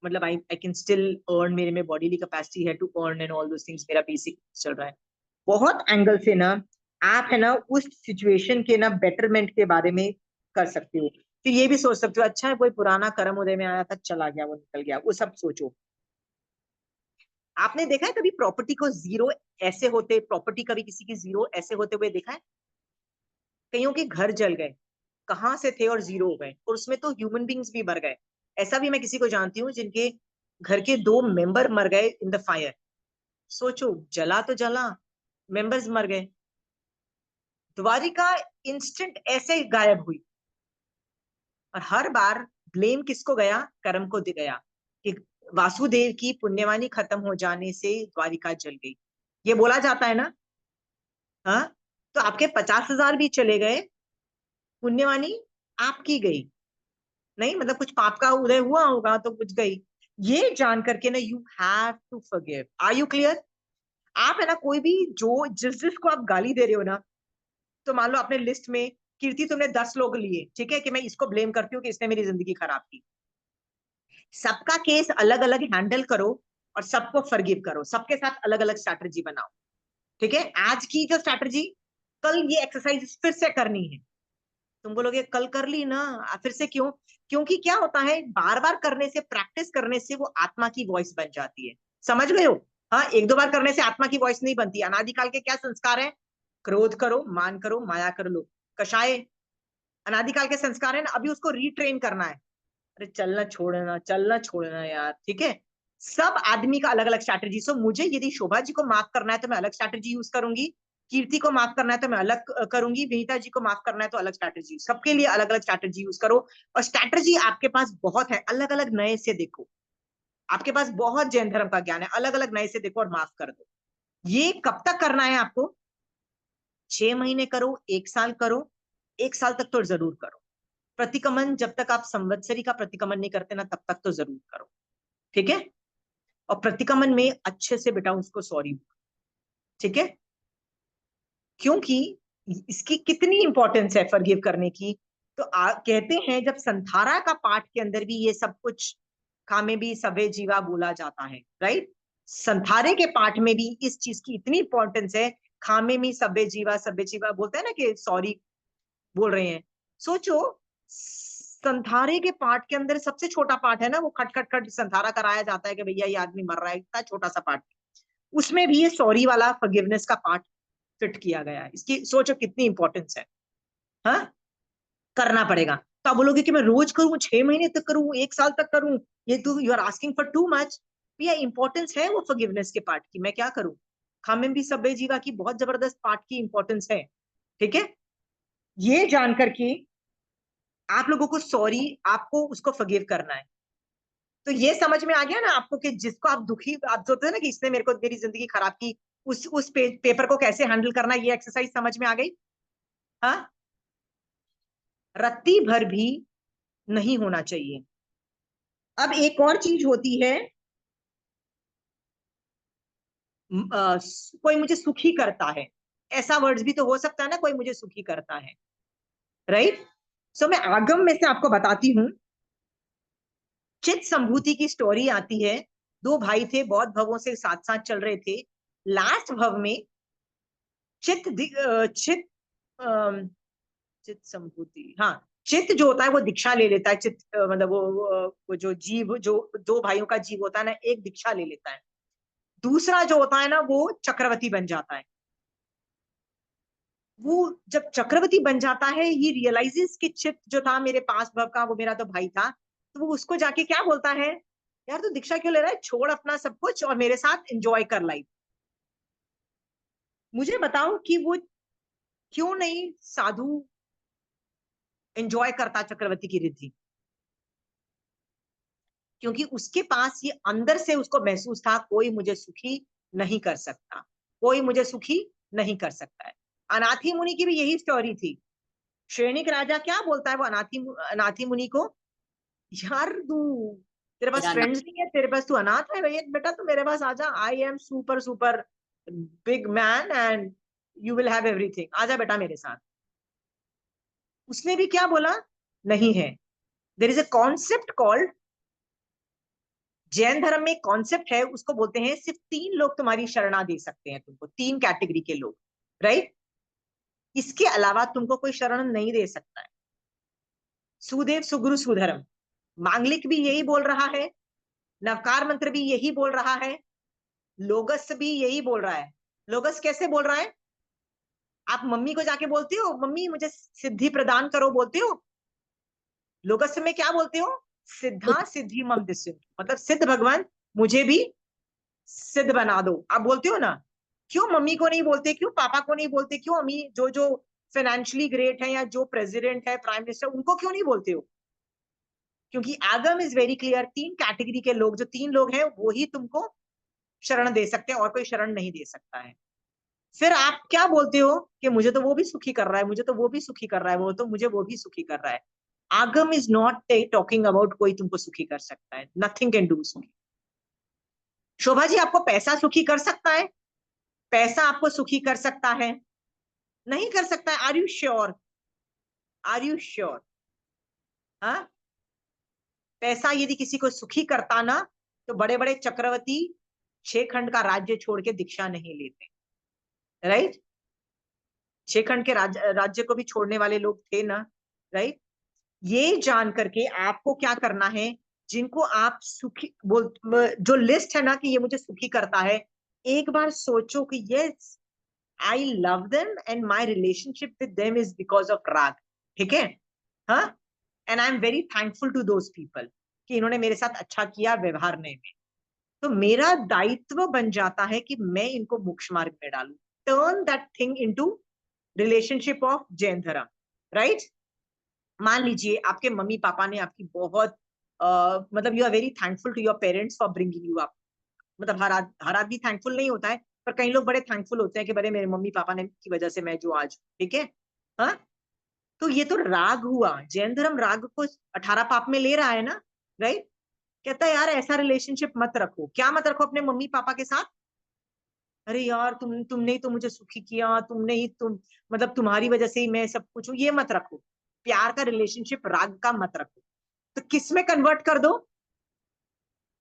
मतलब I I can still earn, मेरे में बॉडीली कैपेसिटी है to earn and all those things, मेरा बेसिक चल रहा है। बहुत एंगल से ना आप है ना उस सिचुएशन के ना बेटरमेंट के बारे में कर सकते हो। फिर ये भी सोच सकते हो अच्छा है कोई पुराना कर्म उदय में आया था, चला गया, वो निकल गया, वो सब सोचो। आपने देखा है कभी प्रॉपर्टी को जीरो ऐसे होते, प्रॉपर्टी कभी किसी की जीरो ऐसे होते हुए देखा है? कईयों के घर जल गए, कहाँ से थे और जीरो हो गए, और उसमें तो ह्यूमन बींग्स भी मर गए। ऐसा भी मैं किसी को जानती हूँ जिनके घर के 2 मेंबर मर गए इन द फायर। सोचो, जला तो जला, मेंबर्स मर गए। द्वारिका इंस्टेंट ऐसे गायब हुई, और हर बार ब्लेम किसको गया? कर्म को दे गया कि वासुदेव की पुण्यवानी खत्म हो जाने से द्वारिका जल गई। ये बोला जाता है ना। हाँ, तो आपके 50,000 भी चले गए, पुण्यवानी आपकी गई नहीं, मतलब कुछ पाप का उदय हुआ होगा तो कुछ गई। ये जान करके ना you have to forgive. Are you clear? आप है ना कोई भी जो जिस जिसको आप गाली दे रहे हो ना, तो मान लो अपने लिस्ट में कीर्ति तुमने 10 लोग लिए, ठीक है, कि मैं इसको ब्लेम करती हूँ कि इसने मेरी जिंदगी खराब की। सबका केस अलग अलग हैंडल करो और सबको फॉरगिव करो, सबके साथ अलग अलग स्ट्रैटेजी बनाओ। ठीक है? आज की जो स्ट्रैटेजी, कल ये एक्सरसाइज फिर से करनी है। तुम बोलोगे कल कर ली ना, फिर से क्यों? क्योंकि क्या होता है, बार बार करने से, प्रैक्टिस करने से वो आत्मा की वॉइस बन जाती है। समझ गए हो? हाँ, एक दो बार करने से आत्मा की वॉइस नहीं बनती। अनादिकाल के क्या संस्कार है? क्रोध करो, मान करो, माया कर लो, कषाय अनादिकाल के संस्कार है ना, अभी उसको रिट्रेन करना है। अरे चलना छोड़ना, चलना छोड़ना यार, ठीक है। सब आदमी का अलग अलग स्ट्रैटेजी। सो मुझे यदि शोभा जी को माफ करना है तो मैं अलग स्ट्रैटेजी यूज करूंगी, कीर्ति को माफ करना है तो मैं अलग करूंगी, विनीता जी को माफ करना है तो अलग स्ट्रैटेजी। सबके लिए अलग अलग स्ट्रैटेजी यूज करो। और स्ट्रैटेजी आपके पास बहुत है, अलग अलग नए से देखो। आपके पास बहुत जैन धर्म का ज्ञान है, अलग अलग नए से देखो और माफ कर दो। ये कब तक करना है आपको? 6 महीने करो, 1 साल करो, 1 साल तक तो जरूर करो। प्रतिकमन जब तक आप संवत्सरी का प्रतिकमन नहीं करते ना, तब तक तो जरूर करो। ठीक है? और प्रतिकमन में अच्छे से बेटा उसको सॉरी, ठीक है? क्योंकि इसकी कितनी इंपॉर्टेंस है फॉरगिव करने की। तो कहते हैं जब संथारा का पाठ के अंदर भी ये सब कुछ खामे भी सबे जीवा बोला जाता है, राइट। संथारे के पाठ में भी इस चीज की इतनी इंपॉर्टेंस है। खामे में सबे जीवा बोलते हैं ना कि सॉरी बोल रहे हैं। सोचो, संथारे के पाठ के अंदर सबसे छोटा पाठ है ना, वो खट खट खट संथारा कराया जाता है कि भैया ये आदमी मर रहा है, इतना छोटा सा पाठ, उसमें भी ये सॉरी वाला फॉरगिवनेस का पार्ट फिट किया गया है। इसकी सोचो कितनी इंपॉर्टेंस है। हाँ, करना पड़ेगा। तो आप बोलोगे कि मैं रोज करूं, 6 महीने तक करूं, 1 साल तक करूं, ये तो you are asking for too much. भैया इंपॉर्टेंस है वो फॉरगिवनेस के पार्ट की, मैं क्या करूं। खामिम भी सब्बे जीवा की बहुत जबरदस्त पार्ट की इंपॉर्टेंस है, ठीक है। ये जानकर के आप लोगों को सॉरी, आपको उसको फॉरगिव करना है। तो ये समझ में आ गया ना आपको कि जिसको आप दुखी, आप सोचते हैं ना कि इसने मेरे को मेरी जिंदगी खराब की, उस पेपर को कैसे हैंडल करना, ये एक्सरसाइज समझ में आ गई। हाँ, रत्ती भर भी नहीं होना चाहिए। अब एक और चीज होती है, कोई मुझे सुखी करता है, ऐसा वर्ड्स भी तो हो सकता है ना, कोई मुझे सुखी करता है, राइट। सो मैं आगम में से आपको बताती हूँ। चित संभूति की स्टोरी आती है। दो भाई थे, बहुत भवों से साथ साथ चल रहे थे। लास्ट भव में चित चित चित संभूति, हाँ, चित जो होता है वो दीक्षा ले लेता है। चित मतलब वो जो जीव, जो दो भाइयों का जीव होता है ना, एक दीक्षा ले लेता है, दूसरा जो होता है ना वो चक्रवर्ती बन जाता है। वो जब चक्रवर्ती बन जाता है, ही रियलाइजेस कि चित जो था मेरे पास भव का, वो मेरा तो भाई था। तो वो उसको जाके क्या बोलता है, यार तू दीक्षा क्यों ले रहा है, छोड़ अपना सब कुछ और मेरे साथ एंजॉय कर लाइफ। मुझे बताओ कि वो क्यों नहीं साधु एंजॉय करता चक्रवर्ती की रिद्धि। क्योंकि उसके पास ये अंदर से उसको महसूस था, कोई मुझे सुखी नहीं कर सकता, कोई मुझे सुखी नहीं कर सकता है। अनाथी मुनि की भी यही स्टोरी थी। श्रेणिक राजा क्या बोलता है वो अनाथी मुनि को, यार तू, तेरे पास मेरा नाम फ्रेंड्स नहीं है, तेरे पास, तू अनाथ है भैया, बेटा तू मेरे पास आजा, आई am super super big man and you will have everything, आजा बेटा मेरे साथ। उसने भी क्या बोला, नहीं है। There is a concept called, Jain धर्म में एक कॉन्सेप्ट है, उसको बोलते हैं सिर्फ 3 लोग तुम्हारी शरणा दे सकते हैं तुमको, 3 कैटेगरी के लोग, राइट। इसके अलावा तुमको कोई शरण नहीं दे सकता है। सुदेव सुगुरु सुधर्म, मांगलिक भी यही बोल रहा है, नवकार मंत्र भी यही बोल रहा है, लोगस भी यही बोल रहा है। लोगस कैसे बोल रहा है, आप मम्मी को जाके बोलते हो मम्मी मुझे सिद्धि प्रदान करो, बोलते हो। लोगस में क्या बोलते हो, सिद्धा सिद्धि मम दिश्य, मतलब सिद्ध भगवान मुझे भी सिद्ध बना दो, आप बोलते हो ना। क्यों मम्मी को नहीं बोलते, क्यों पापा को नहीं बोलते, क्यों अम्मी जो जो फाइनेंशियली ग्रेट है या जो प्रेसिडेंट है, प्राइम मिनिस्टर, उनको क्यों नहीं बोलते हो। क्योंकि आगम इज वेरी क्लियर, 3 कैटेगरी के लोग, जो 3 लोग हैं वो ही तुमको शरण दे सकते हैं, और कोई शरण नहीं दे सकता है। फिर आप क्या बोलते हो कि मुझे तो वो भी सुखी कर रहा है, मुझे तो वो भी सुखी कर रहा है, वो तो मुझे वो भी सुखी कर रहा है। आगम इज नॉट टॉकिंग अबाउट कोई तुमको सुखी कर सकता है, नथिंग कैन डू सुखी। शोभा जी, आपको पैसा सुखी कर सकता है, पैसा आपको सुखी कर सकता है, नहीं कर सकता है। Are you sure, are you sure. हाँ, पैसा यदि किसी को सुखी करता ना, तो बड़े बड़े चक्रवर्ती 6 खंड का राज्य छोड़ के दीक्षा नहीं लेते, राइट। 6 खंड के राज्य को भी छोड़ने वाले लोग थे ना, राइट। ये जान करके आपको क्या करना है, जिनको आप सुखी बोल, जो लिस्ट है ना कि ये मुझे सुखी करता है, एक बार सोचो कि yes, I love them and my relationship with them is because of राग, ठीक है। हाँ, and I am very thankful to those people कि इन्होंने मेरे साथ अच्छा किया व्यवहारने में। तो मेरा दायित्व बन जाता है कि मैं इनको मोक्ष मार्ग में डालू, turn that thing into relationship of Jain धर्म, राइट। मान लीजिए आपके मम्मी पापा ने आपकी बहुत मतलब you are very thankful to your parents for bringing you up. मतलब हर आदमी थैंकफुल नहीं होता है, पर कई लोग बड़े थैंकफुल होते हैं कि बड़े मेरे मम्मी पापा ने की वजह से मैं जो आज, ठीक है। हाँ, तो ये तो राग हुआ, जैन धर्म राग को 18 पाप में ले रहा है ना, राइट। कहता है यार ऐसा रिलेशनशिप मत रखो, क्या मत रखो अपने मम्मी पापा के साथ, अरे यार तुमने ही तो मुझे सुखी किया, तुमने ही तुम, मतलब तुम्हारी वजह से ही मैं सब कुछ हूँ, ये मत रखो। प्यार का रिलेशनशिप राग का मत रखो। तो किस में कन्वर्ट कर दो,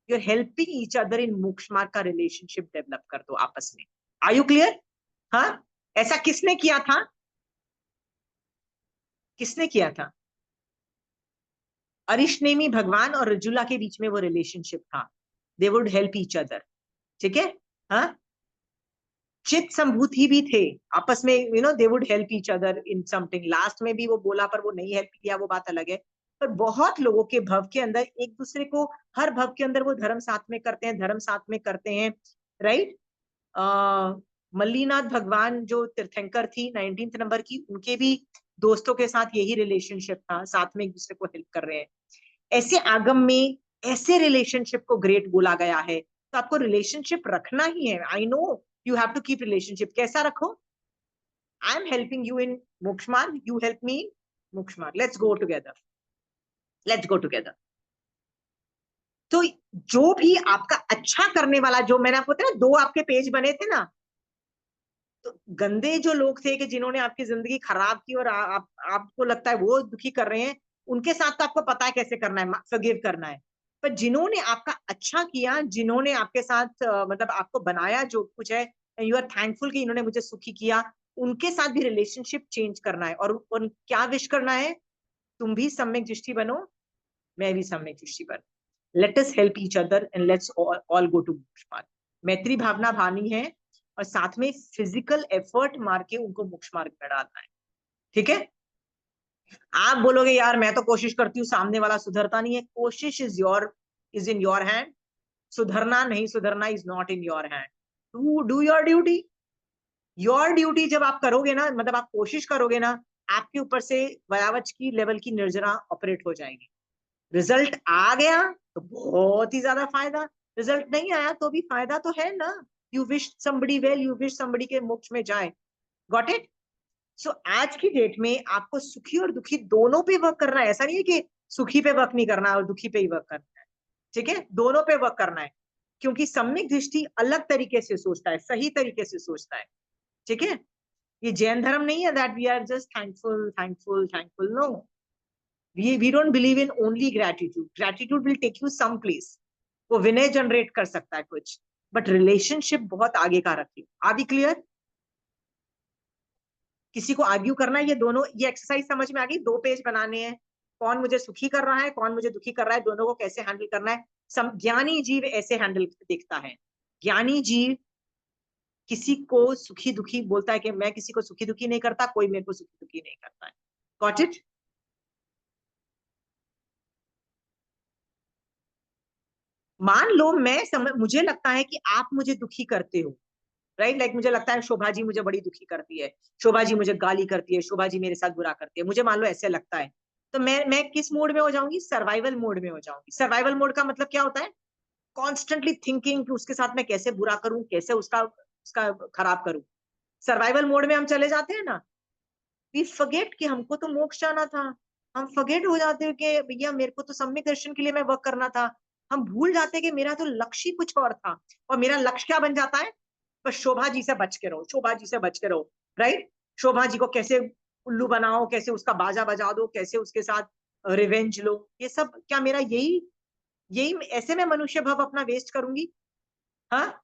you are helping each other in मोक्ष मार्ग का रिलेशनशिप डेवलप कर दो आपस में। Are you clear? हाँ, ऐसा किसने किया था? किसने किया था? अरिशनेमी भगवान और रजुला के बीच में वो रिलेशनशिप था। They would help each other. ठीक है? हाँ, चित संभूति भी थे आपस में, you know, they would help each other in something. Last में भी वो बोला पर वो नहीं हेल्प किया, वो बात अलग है। पर बहुत लोगों के भव के अंदर एक दूसरे को, हर भव के अंदर वो धर्म साथ में करते हैं, धर्म साथ में करते हैं। राइट? मल्लीनाथ भगवान जो तीर्थंकर थी 19th नंबर की, उनके भी दोस्तों के साथ यही रिलेशनशिप था, साथ में एक दूसरे को हेल्प कर रहे हैं। ऐसे आगम में ऐसे रिलेशनशिप को ग्रेट बोला गया है। तो आपको रिलेशनशिप रखना ही है। I know you have to keep relationship. कैसा रखो? I am helping you in मोक्ष marg, you help me in मोक्ष marg, let's go together, let's go together. तो जो भी आपका अच्छा करने वाला, जो मैंने आपको बताया, दो आपके पेज बने थे ना, तो गंदे जो लोग थे कि जिन्होंने आपकी जिंदगी खराब की और आपको लगता है वो दुखी कर रहे हैं, उनके साथ तो आपको पता है कैसे करना है, फॉरगिव करना है। पर जिन्होंने आपका अच्छा किया, जिन्होंने आपके साथ मतलब आपको बनाया जो कुछ है, यू आर थैंकफुल कि इन्होंने मुझे सुखी किया, उनके साथ भी रिलेशनशिप चेंज करना है। और क्या विश करना है? तुम भी सम्यक दृष्टि बनो, मैं भी सम्यक दृष्टि बनूं। Let us help each other and let's all go to moksha marg. मैत्री भावना भानी है, और साथ में फिजिकल एफर्ट मार के उनको मोक्ष मार्ग में डालना है। ठीक है? आप बोलोगे यार मैं तो कोशिश करती हूँ, सामने वाला सुधरता नहीं है। कोशिश इज इन योर हैंड। सुधरना नहीं सुधरना is not in your hand. To do your duty. Your duty जब आप करोगे ना, मतलब आप कोशिश करोगे ना, आपके ऊपर से वयावच की लेवल की निर्जरा ऑपरेट हो जाएगी। रिजल्ट आ गया तो बहुत ही ज्यादा फायदा, रिजल्ट नहीं आया तो भी फायदा तो है ना। You wish somebody well, you wish somebody के मोक्ष में जाए। Got it? सो आज की डेट में आपको सुखी और दुखी दोनों पे वर्क करना है। ऐसा नहीं है कि सुखी पे वर्क नहीं करना और दुखी पे ही वर्क करना है। ठीक है? दोनों पे वर्क करना है, क्योंकि सम्यक दृष्टि अलग तरीके से सोचता है, सही तरीके से सोचता है। ठीक है? ये जैन धर्म नहीं है that we are just thankful thankful thankful. No, we don't believe in only gratitude. Gratitude will take you some place. वो विनय जनरेट कर सकता है कुछ, बट रिलेशनशिप बहुत आगे का रखिए। Are we clear? किसी को आर्ग्यू करना है, ये दोनों, ये एक्सरसाइज समझ में आ गई? दो पेज बनाने हैं, कौन मुझे सुखी कर रहा है, कौन मुझे दुखी कर रहा है, दोनों को कैसे हैंडल करना है। ज्ञानी जीव ऐसे हैंडल देखता है। ज्ञानी जीव किसी को सुखी दुखी बोलता है कि मैं किसी को सुखी दुखी नहीं करता, कोई मेरे को सुखी दुखी नहीं करता है। Got it? मान लो मुझे लगता है कि आप मुझे दुखी करते हो, राइट? लाइक मुझे लगता है शोभा जी मुझे बड़ी दुखी करती है, शोभा जी मुझे गाली करती है, शोभा जी मेरे साथ बुरा करती है, मुझे मान लो ऐसे लगता है। तो मैं किस मोड में हो जाऊंगी? सर्वाइवल मोड में हो जाऊंगी। सर्वाइवल मोड का मतलब क्या होता है? कॉन्स्टेंटली थिंकिंग कि उसके साथ मैं कैसे बुरा करूं, कैसे उसका उसका खराब करूं। सर्वाइवल मोड में हम चले जाते हैं ना, वी फॉरगेट कि हमको तो मोक्ष जाना था। हम फॉरगेट हो जाते हैं कि भैया मेरे को तो सम्यक दर्शन के लिए मैं वर्क करना था। हम भूल जाते हैं कि मेरा तो लक्ष्य ही कुछ और था। और मेरा लक्ष्य क्या बन जाता है? बस शोभा जी से बच के रहो, शोभा जी से बच के रहो। राइट? शोभा जी को कैसे उल्लू बनाओ, कैसे उसका बाजा बजा दो, कैसे उसके साथ रिवेंज लो। ये सब क्या मेरा यही यही ऐसे में मनुष्य भव अपना वेस्ट करूंगी? हाँ,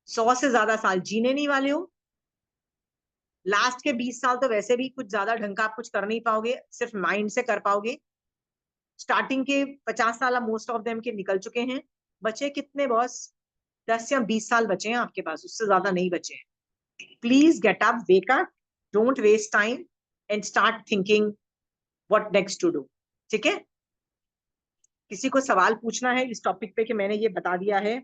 100 से ज्यादा साल जीने नहीं वाले हो। लास्ट के 20 साल तो वैसे भी कुछ ज्यादा ढंग का आप कुछ कर नहीं पाओगे, सिर्फ माइंड से कर पाओगे। स्टार्टिंग के 50 साल मोस्ट ऑफ देम के निकल चुके हैं। बचे कितने बॉस? 10 या 20 साल बचे हैं आपके पास, उससे ज्यादा नहीं बचे हैं। Please get up, wake up, don't waste time and start thinking what next to do. ठीक है? किसी को सवाल पूछना है इस टॉपिक पे कि मैंने ये बता दिया है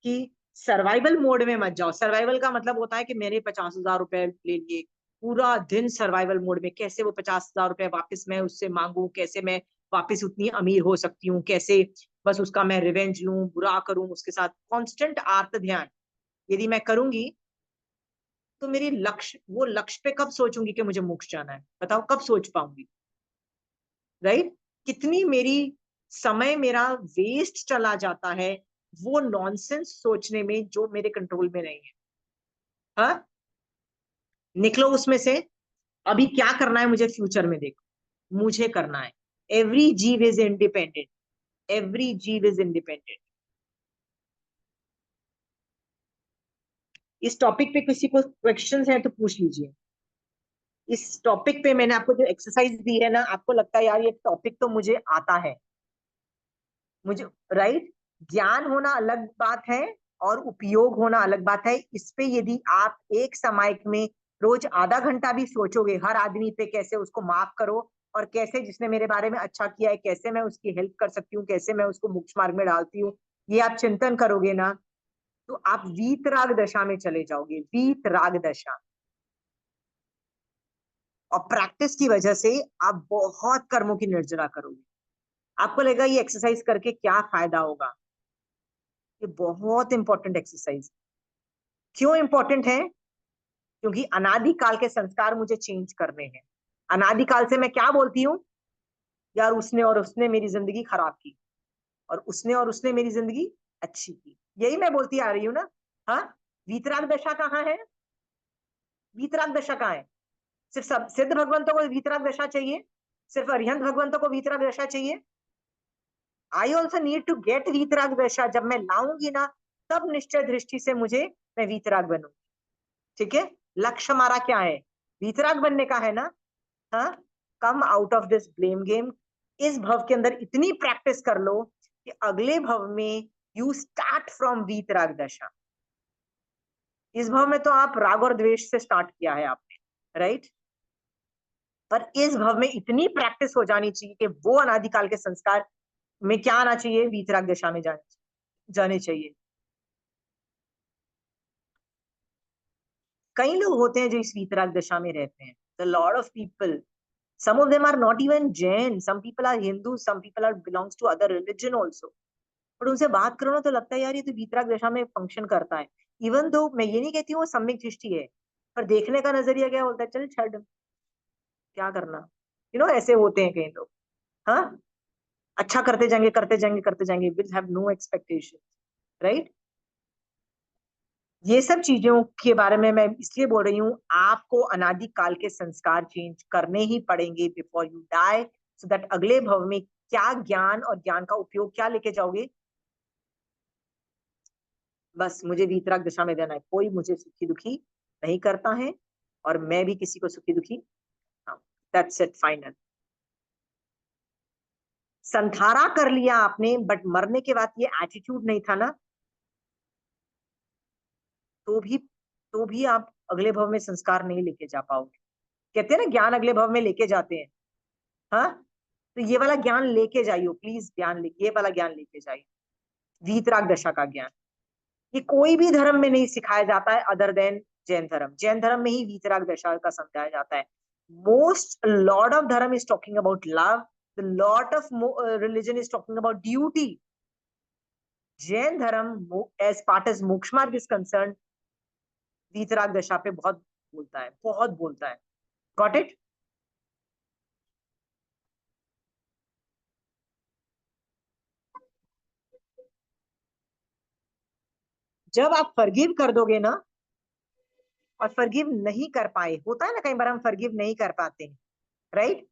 कि सर्वाइवल मोड में मत जाओ। सर्वाइवल का मतलब होता है कि मैंने 50,000 रुपए ले लिए, पूरा दिन सर्वाइवल मोड में, कैसे वो 50,000 रुपए वापस मैं उससे मांगू, कैसे मैं वापस उतनी अमीर हो सकती हूँ, कैसे बस उसका मैं रिवेंज लूं, बुरा करूं उसके साथ। कॉन्स्टेंट आर्त ध्यान यदि मैं करूंगी तो मेरी लक्ष्य, वो लक्ष्य पे कब सोचूंगी कि मुझे मोक्ष जाना है? बताओ कब सोच पाऊंगी? राइट? कितनी मेरी समय मेरा वेस्ट चला जाता है वो नॉनसेंस सोचने में जो मेरे कंट्रोल में नहीं है। हाँ, निकलो उसमें से। अभी क्या करना है मुझे? फ्यूचर में देखो, मुझे करना है। एवरी जीव इज इंडिपेंडेंट। एवरी जीव इज इंडिपेंडेंट। इस टॉपिक पे किसी को क्वेश्चंस हैं तो पूछ लीजिए। इस टॉपिक पे मैंने आपको जो एक्सरसाइज दी है ना, आपको लगता है यार ये टॉपिक तो मुझे आता है, मुझे, राइट? ज्ञान होना अलग बात है और उपयोग होना अलग बात है। इस पे यदि आप एक समय में रोज आधा घंटा भी सोचोगे हर आदमी पे, कैसे उसको माफ करो और कैसे जिसने मेरे बारे में अच्छा किया है कैसे मैं उसकी हेल्प कर सकती हूँ, कैसे मैं उसको मोक्ष मार्ग में डालती हूँ, ये आप चिंतन करोगे ना, तो आप वीतराग दशा में चले जाओगे, वीतराग दशा। और प्रैक्टिस की वजह से आप बहुत कर्मों की निर्जरा करोगे। आपको लगेगा ये एक्सरसाइज करके क्या फायदा होगा। ये बहुत इंपॉर्टेंट एक्सरसाइज। क्यों इंपॉर्टेंट है? क्योंकि अनादिकाल के संस्कार मुझे चेंज करने हैं। अनादिकाल से मैं क्या बोलती हूँ, यार उसने और उसने मेरी जिंदगी खराब की और उसने और उसने मेरी जिंदगी अच्छी की, यही मैं बोलती आ रही हूँ ना। हाँ, वीतराग दशा कहाँ है? वीतराग दशा कहाँ है? सिर्फ सब सिद्ध भगवंतों को वीतराग दशा चाहिए? सिर्फ अरिहंत भगवंतों को वीतराग दशा चाहिए? I also need to get वीतराग दशा। जब मैं लाऊंगी ना, तब निश्चय दृष्टि से मुझे, मैं वीतराग बनूंगी। ठीक है, लक्ष्य हमारा क्या है? वीतराग बनने का है ना। हाँ, come out of this blame game. इस भव के अंदर इतनी प्रैक्टिस कर लो कि अगले भव में यू स्टार्ट फ्रॉम वीतराग दशा। इस भव में तो आप राग और द्वेष से स्टार्ट किया है आपने, राइट? पर इस भव में इतनी प्रैक्टिस हो जानी चाहिए कि वो अनादिकाल के संस्कार में क्या आना चाहिए, वीतराग दशा में जाने चाहिए। कई लोग होते हैं जो इस वीतराग दशा में रहते हैं। The lot of people, some of them are not even Jain, some people are Hindu, some people are belongs to other religion also, पर उनसे बात करो ना तो लगता है यार ये तो वीतराग दशा में फंक्शन करता है। इवन दो मैं ये नहीं कहती हूँ वो सम्यक दृष्टि है, पर देखने का नजरिया क्या होता है, चल छड़ क्या करना, ऐसे होते हैं कई लोग। हाँ, अच्छा करते जाएंगे करते जाएंगे करते जाएंगे, will have no expectation, right? ये सब चीजों के बारे में मैं इसलिए बोल रही हूँ, आपको अनादिकाल के संस्कार चेंज करने ही पड़ेंगे before you die, so that अगले भव में क्या ज्ञान और ज्ञान का उपयोग क्या लेके जाओगे। बस मुझे वीतराग दिशा में देना है, कोई मुझे सुखी दुखी नहीं करता है और मैं भी किसी को सुखी दुखी, दैट्स इट, फाइनल। संधारा कर लिया आपने, बट मरने के बाद ये एटीट्यूड नहीं था ना, तो भी आप अगले भव में संस्कार नहीं लेके जा पाओगे। कहते हैं ना ज्ञान अगले भव में लेके जाते हैं। हाँ, तो ये वाला ज्ञान लेके जाइयो प्लीज, ये वाला ज्ञान लेके जाइए, वीतराग दशा का ज्ञान। ये कोई भी धर्म में नहीं सिखाया जाता है अदर देन जैन धर्म। जैन धर्म में ही वीतराग दशा का समझाया जाता है। मोस्ट लॉर्ड ऑफ धर्म is talking about love, the lot of religion is talking about duty. Jain धर्म एज पार्ट एज मोक्ष मार्ग इज कंसर्न, वीतराग दशा पे बहुत बोलता है, बहुत बोलता है। Got it? जब आप फॉरगिव कर दोगे ना, और फॉरगिव नहीं कर पाए, होता है ना कई बार हम फॉरगिव नहीं कर पाते हैं, राइट?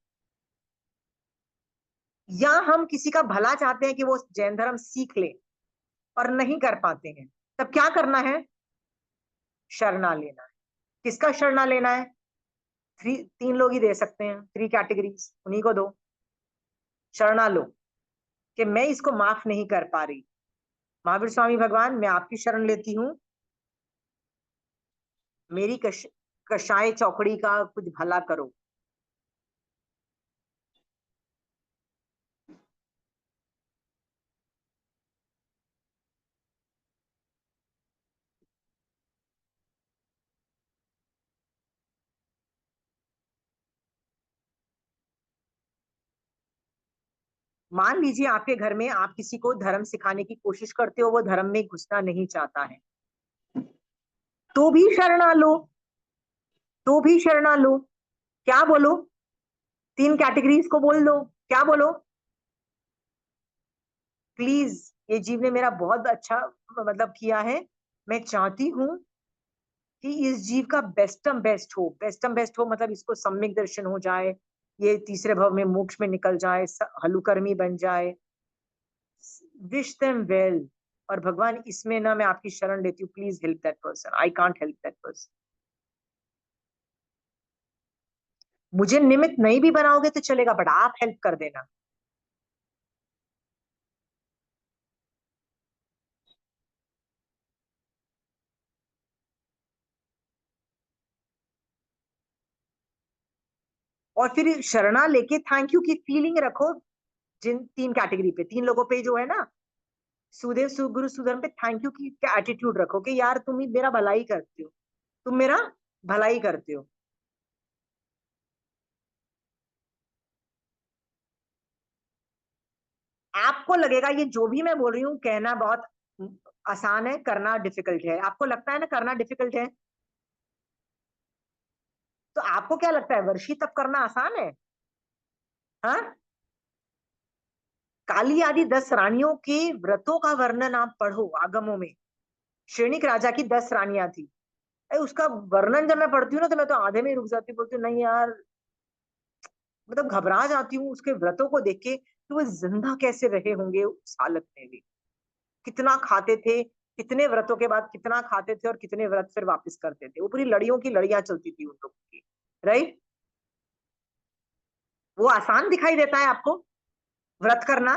या हम किसी का भला चाहते हैं कि वो जैन धर्म सीख ले और नहीं कर पाते हैं, तब क्या करना है? शरणा लेना है। किसका शरणा लेना है? तीन लोग ही दे सकते हैं, 3 कैटेगरीज, उन्हीं को दो। शरणा लो कि मैं इसको माफ नहीं कर पा रही, महावीर स्वामी भगवान मैं आपकी शरण लेती हूँ, मेरी कषाय चौकड़ी का कुछ भला करो। मान लीजिए आपके घर में आप किसी को धर्म सिखाने की कोशिश करते हो, वो धर्म में घुसना नहीं चाहता है, तो भी शरणा लो, तो भी शरणा लो। क्या बोलो? 3 कैटेगरीज को बोल दो, क्या बोलो? प्लीज, ये जीव ने मेरा बहुत अच्छा मतलब किया है, मैं चाहती हूँ कि इस जीव का बेस्टम बेस्ट हो। बेस्टम बेस्ट हो मतलब इसको सम्यक दर्शन हो जाए, ये तीसरे भव में मोक्ष में निकल जाए, हलुकर्मी बन जाए, विश देम वेल, और भगवान इसमें ना मैं आपकी शरण लेती हूँ, please help that person, I can't help that person. मुझे निमित्त नहीं भी बनाओगे तो चलेगा, बट आप हेल्प कर देना। और फिर शरणा लेके थैंक यू की फीलिंग रखो। जिन तीन कैटेगरी पे, तीन लोगों पे जो है ना, सुदेव, सुगुरु, सुधर्म पे थैंक यू की एटीट्यूड रखो कि यार तुम ही मेरा भलाई करते हो, तुम मेरा भलाई करते हो। आपको लगेगा ये जो भी मैं बोल रही हूँ कहना बहुत आसान है, करना डिफिकल्ट है, आपको लगता है ना करना डिफिकल्ट है, तो आपको क्या लगता है वर्षी तप करना आसान है? हाँ, काली आदि 10 रानियों के व्रतों का वर्णन आप पढ़ो आगमों में। श्रेणिक राजा की 10 रानियां थी, उसका वर्णन जब मैं पढ़ती हूँ ना तो मैं तो आधे में ही रुक जाती हूँ, बोलती हूँ नहीं यार, मतलब घबरा जाती हूँ उसके व्रतों को देख के कि वो जिंदा कैसे रहे होंगे उस हालत में भी, कितना खाते थे, कितने व्रतों के बाद कितना खाते थे और कितने व्रत फिर वापस करते थे, वो पूरी लड़ियों की लड़ियां चलती थी उन लोगों की। राइट? वो आसान दिखाई देता है आपको व्रत करना,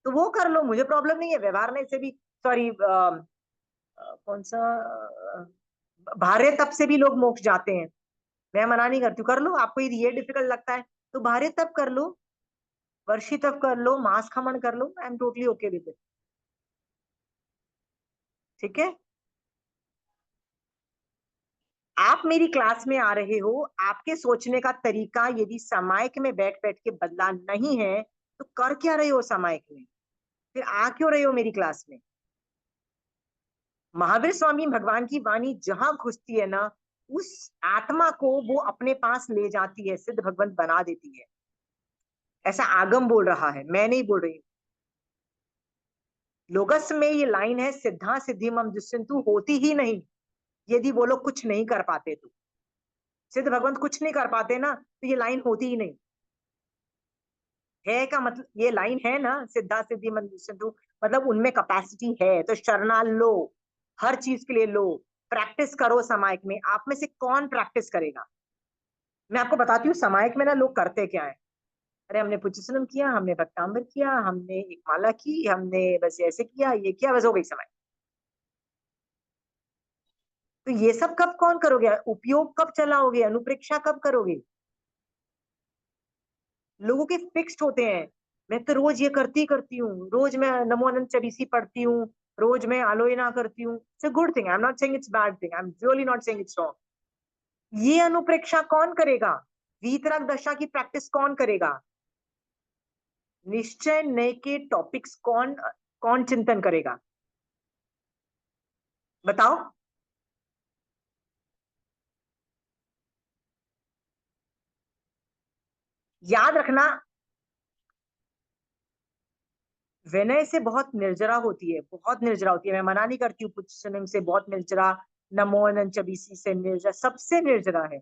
तो वो कर लो, मुझे प्रॉब्लम नहीं है, व्यवहार में से भी, सॉरी कौन सा, भार्य तप से भी लोग मोक्ष जाते हैं, मैं मना नहीं करती हूँ, कर लो। आपको यदि ये डिफिकल्ट लगता है तो भार्य तप कर लो, वर्षी तप कर लो, मांस खमन कर लो, I am totally okay with it. ठीक है? आप मेरी क्लास में आ रहे हो, आपके सोचने का तरीका यदि सामायिक में बैठ बैठ के बदला नहीं है तो कर क्या रहे हो सामायिक में, फिर आ क्यों रहे हो मेरी क्लास में? महावीर स्वामी भगवान की वाणी जहां घुसती है ना, उस आत्मा को वो अपने पास ले जाती है, सिद्ध भगवंत बना देती है। ऐसा आगम बोल रहा है, मैं नहीं बोल रही हूँ। लोगस में ये लाइन है, सिद्धा सिद्धि मम दुष्यंतु, होती ही नहीं यदि वो लोग कुछ नहीं कर पाते तो। सिद्ध भगवंत कुछ नहीं कर पाते ना तो ये लाइन होती ही नहीं है, का मतलब ये लाइन है ना, सिद्धा सिद्धि मम दुष्यंतु, मतलब उनमें कैपेसिटी है, तो शरणा लो, हर चीज के लिए लो, प्रैक्टिस करो समायक में। आप में से कौन प्रैक्टिस करेगा? मैं आपको बताती हूँ समायक में ना लोग करते क्या है। अरे हमने पुच्चस्लम किया, हमने भक्तांबर किया, हमने एक माला की, हमने बस ऐसे किया, ये किया, बस हो गई समय। तो ये सब कब कौन करोगे, उपयोग कब चलाओगे, अनुप्रेक्षा कब करोगे? लोगों के फिक्स्ड होते हैं, मैं तो रोज ये करती हूँ, रोज मैं नमो अनंत चालीसी पढ़ती हूँ, रोज मैं आलोचना करती हूँ। It's a good thing, I am not saying it's bad thing, I am really not saying it's wrong. ये अनुप्रेक्षा कौन करेगा? वीतराग दशा की प्रैक्टिस कौन करेगा? निश्चय नए के टॉपिक्स कौन कौन चिंतन करेगा? बताओ। याद रखना, विनय से बहुत निर्जरा होती है, बहुत निर्जरा होती है, मैं मना नहीं करती हूँ, पुच्चनम से बहुत निर्जरा, नमोनन चबीसी से निर्जरा, सबसे निर्जरा है,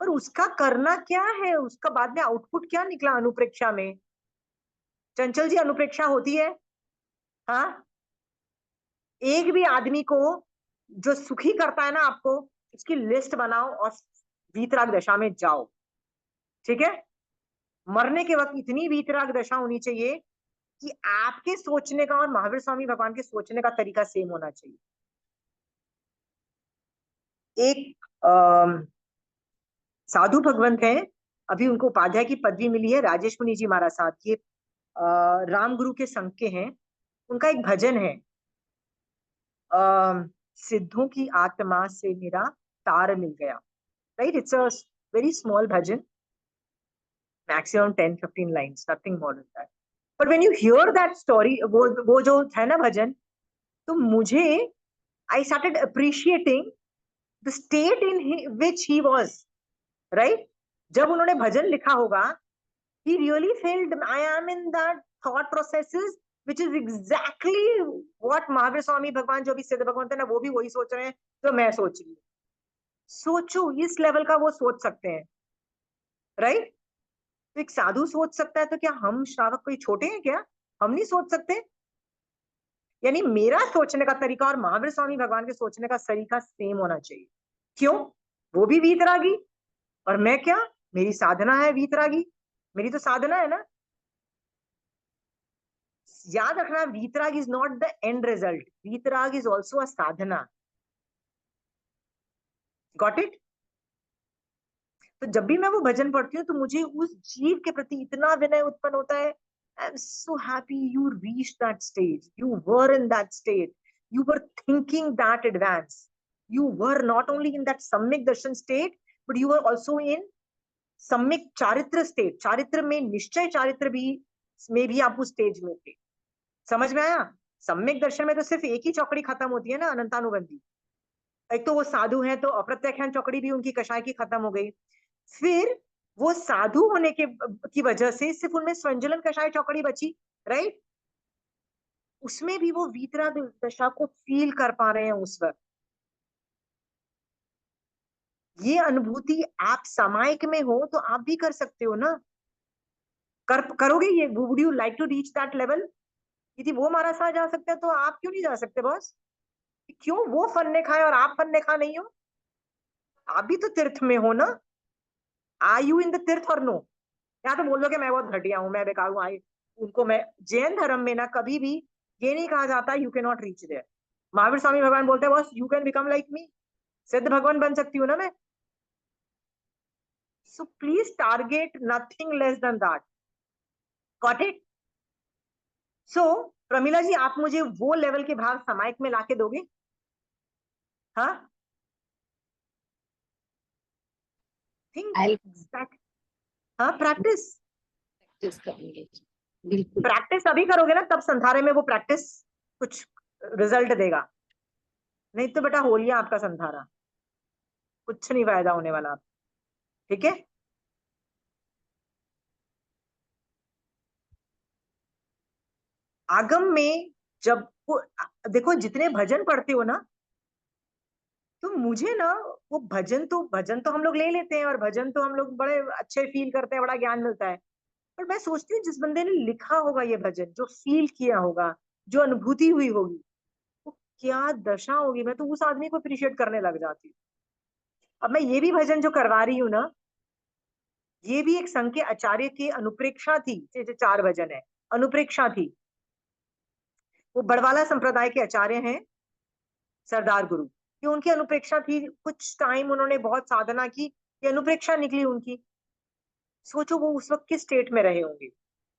पर उसका करना क्या है, उसका बाद में आउटपुट क्या निकला अनुप्रेक्षा में? चंचल जी, अनुप्रेक्षा होती है? हाँ, एक भी आदमी को जो सुखी करता है ना आपको, उसकी लिस्ट बनाओ और वीतराग दशा में जाओ। ठीक है? मरने के वक्त इतनी वीतराग दशा होनी चाहिए कि आपके सोचने का और महावीर स्वामी भगवान के सोचने का तरीका सेम होना चाहिए। एक साधु भगवंत है, अभी उनको उपाध्याय की पदवी मिली है, राजेश मुनि जी महाराज साहब, ये राम गुरु के संघ के हैं। उनका एक भजन है, अः सिद्धों की आत्मा से मेरा तार मिल गया। Right? It's a very small bhajan, maximum 10-15 lines, nothing more than that. But when you here that story, वो जो है ना भजन, तो मुझे, I started appreciating the state in which he was. Right? जब उन्होंने भजन लिखा होगा, he really felt I am in that thought processes which is exactly what Mahavir Swami भगवान जो भी सिद्ध भगवंत है ना, वो भी वही सोच रहे हैं जो मैं सोच रही हूँ। सोचो, इस लेवल का वो सोच सकते हैं। राइट? तो एक साधु सोच सकता है, तो क्या हम श्रावक कोई छोटे हैं क्या? हम नहीं सोच सकते? यानी मेरा सोचने का तरीका और महावीर स्वामी भगवान के सोचने का तरीका सेम होना चाहिए। क्यों? वो भी वीतरागी और मैं क्या, मेरी साधना है वीतरागी, मेरी तो साधना है ना। याद रखना, वीतराग is not the end result, वीतराग is also a sadhana. Got it? तो जब भी मैं वो भजन पढ़ती हूँ तो मुझे उस जीव के प्रति इतना विनय उत्पन्न होता है। I am so happy you reach that stage, you were in that state, you were thinking that advance, you were not only in that सम्यक दर्शन state but you were also in सम्यक चारित्र स्टेट। चारित्र में निश्चय चारित्र भी में भी आप उस स्टेज में थे। समझ में आया? सम्यक दर्शन में तो सिर्फ एक ही चौकड़ी खत्म होती है ना, अनंतानुबंधी। एक तो वो साधु हैं तो अप्रत्यक्षान चौकड़ी भी उनकी कषाय की खत्म हो गई। फिर वो साधु होने के की वजह से सिर्फ उनमें स्वंजलन कषाय चौकड़ी बची, राइट? उसमें भी वो वीतराग दशा को फील कर पा रहे हैं उस वक्त। ये अनुभूति आप सामायिक में हो तो आप भी कर सकते हो ना। करोगे ये? Would you like to reach that level? यदि वो महाराज साहब जा सकते हैं तो आप क्यों नहीं जा सकते बॉस? क्यों वो फन्ने खाए और आप फन्ने खा नहीं हो? आप भी तो तीर्थ में हो ना। आर यू इन द तीर्थ और नो? या तो बोल दो कि मैं बहुत घटिया हूं, मैं बेकार हूं। आई उनको मैं जैन धर्म में ना कभी भी ये नहीं कहा जाता you can not reach there. Mahavir Swami भगवान बोलते हैं बस you can become like me, सिद्ध भगवान बन सकती हूँ ना मैं। So please target nothing less than that. Got it? So Pramila ji, आप मुझे वो लेवल के भाव समायिक में लाके दोगे? हाँ, थिंक I'll दैट। हाँ, प्रैक्टिस। practice करेंगे, बिल्कुल। प्रैक्टिस अभी करोगे ना तब संधारे में वो प्रैक्टिस कुछ रिजल्ट देगा। नहीं तो बेटा हो लिया आपका संधारा, कुछ नहीं फायदा होने वाला आप। ठीक है? आगम में जब देखो जितने भजन पढ़ते हो ना, तो मुझे ना वो भजन तो हम लोग ले लेते हैं और भजन तो हम लोग बड़े अच्छे फील करते हैं, बड़ा ज्ञान मिलता है। पर मैं सोचती हूँ जिस बंदे ने लिखा होगा ये भजन, जो फील किया होगा, जो अनुभूति हुई होगी, वो क्या दशा होगी। मैं तो उस आदमी को अप्रिशिएट करने लग जाती हूँ। अब मैं ये भी भजन जो करवा रही हूँ ना, ये भी एक संघ के आचार्य की अनुप्रेक्षा थी। जैसे 4 भजन है, अनुप्रेक्षा थी। वो बड़वाला संप्रदाय के आचार्य हैं सरदार गुरु, ये उनकी अनुप्रेक्षा थी। कुछ टाइम उन्होंने बहुत साधना की, ये अनुप्रेक्षा निकली उनकी। सोचो वो उस वक्त किस स्टेट में रहे होंगे।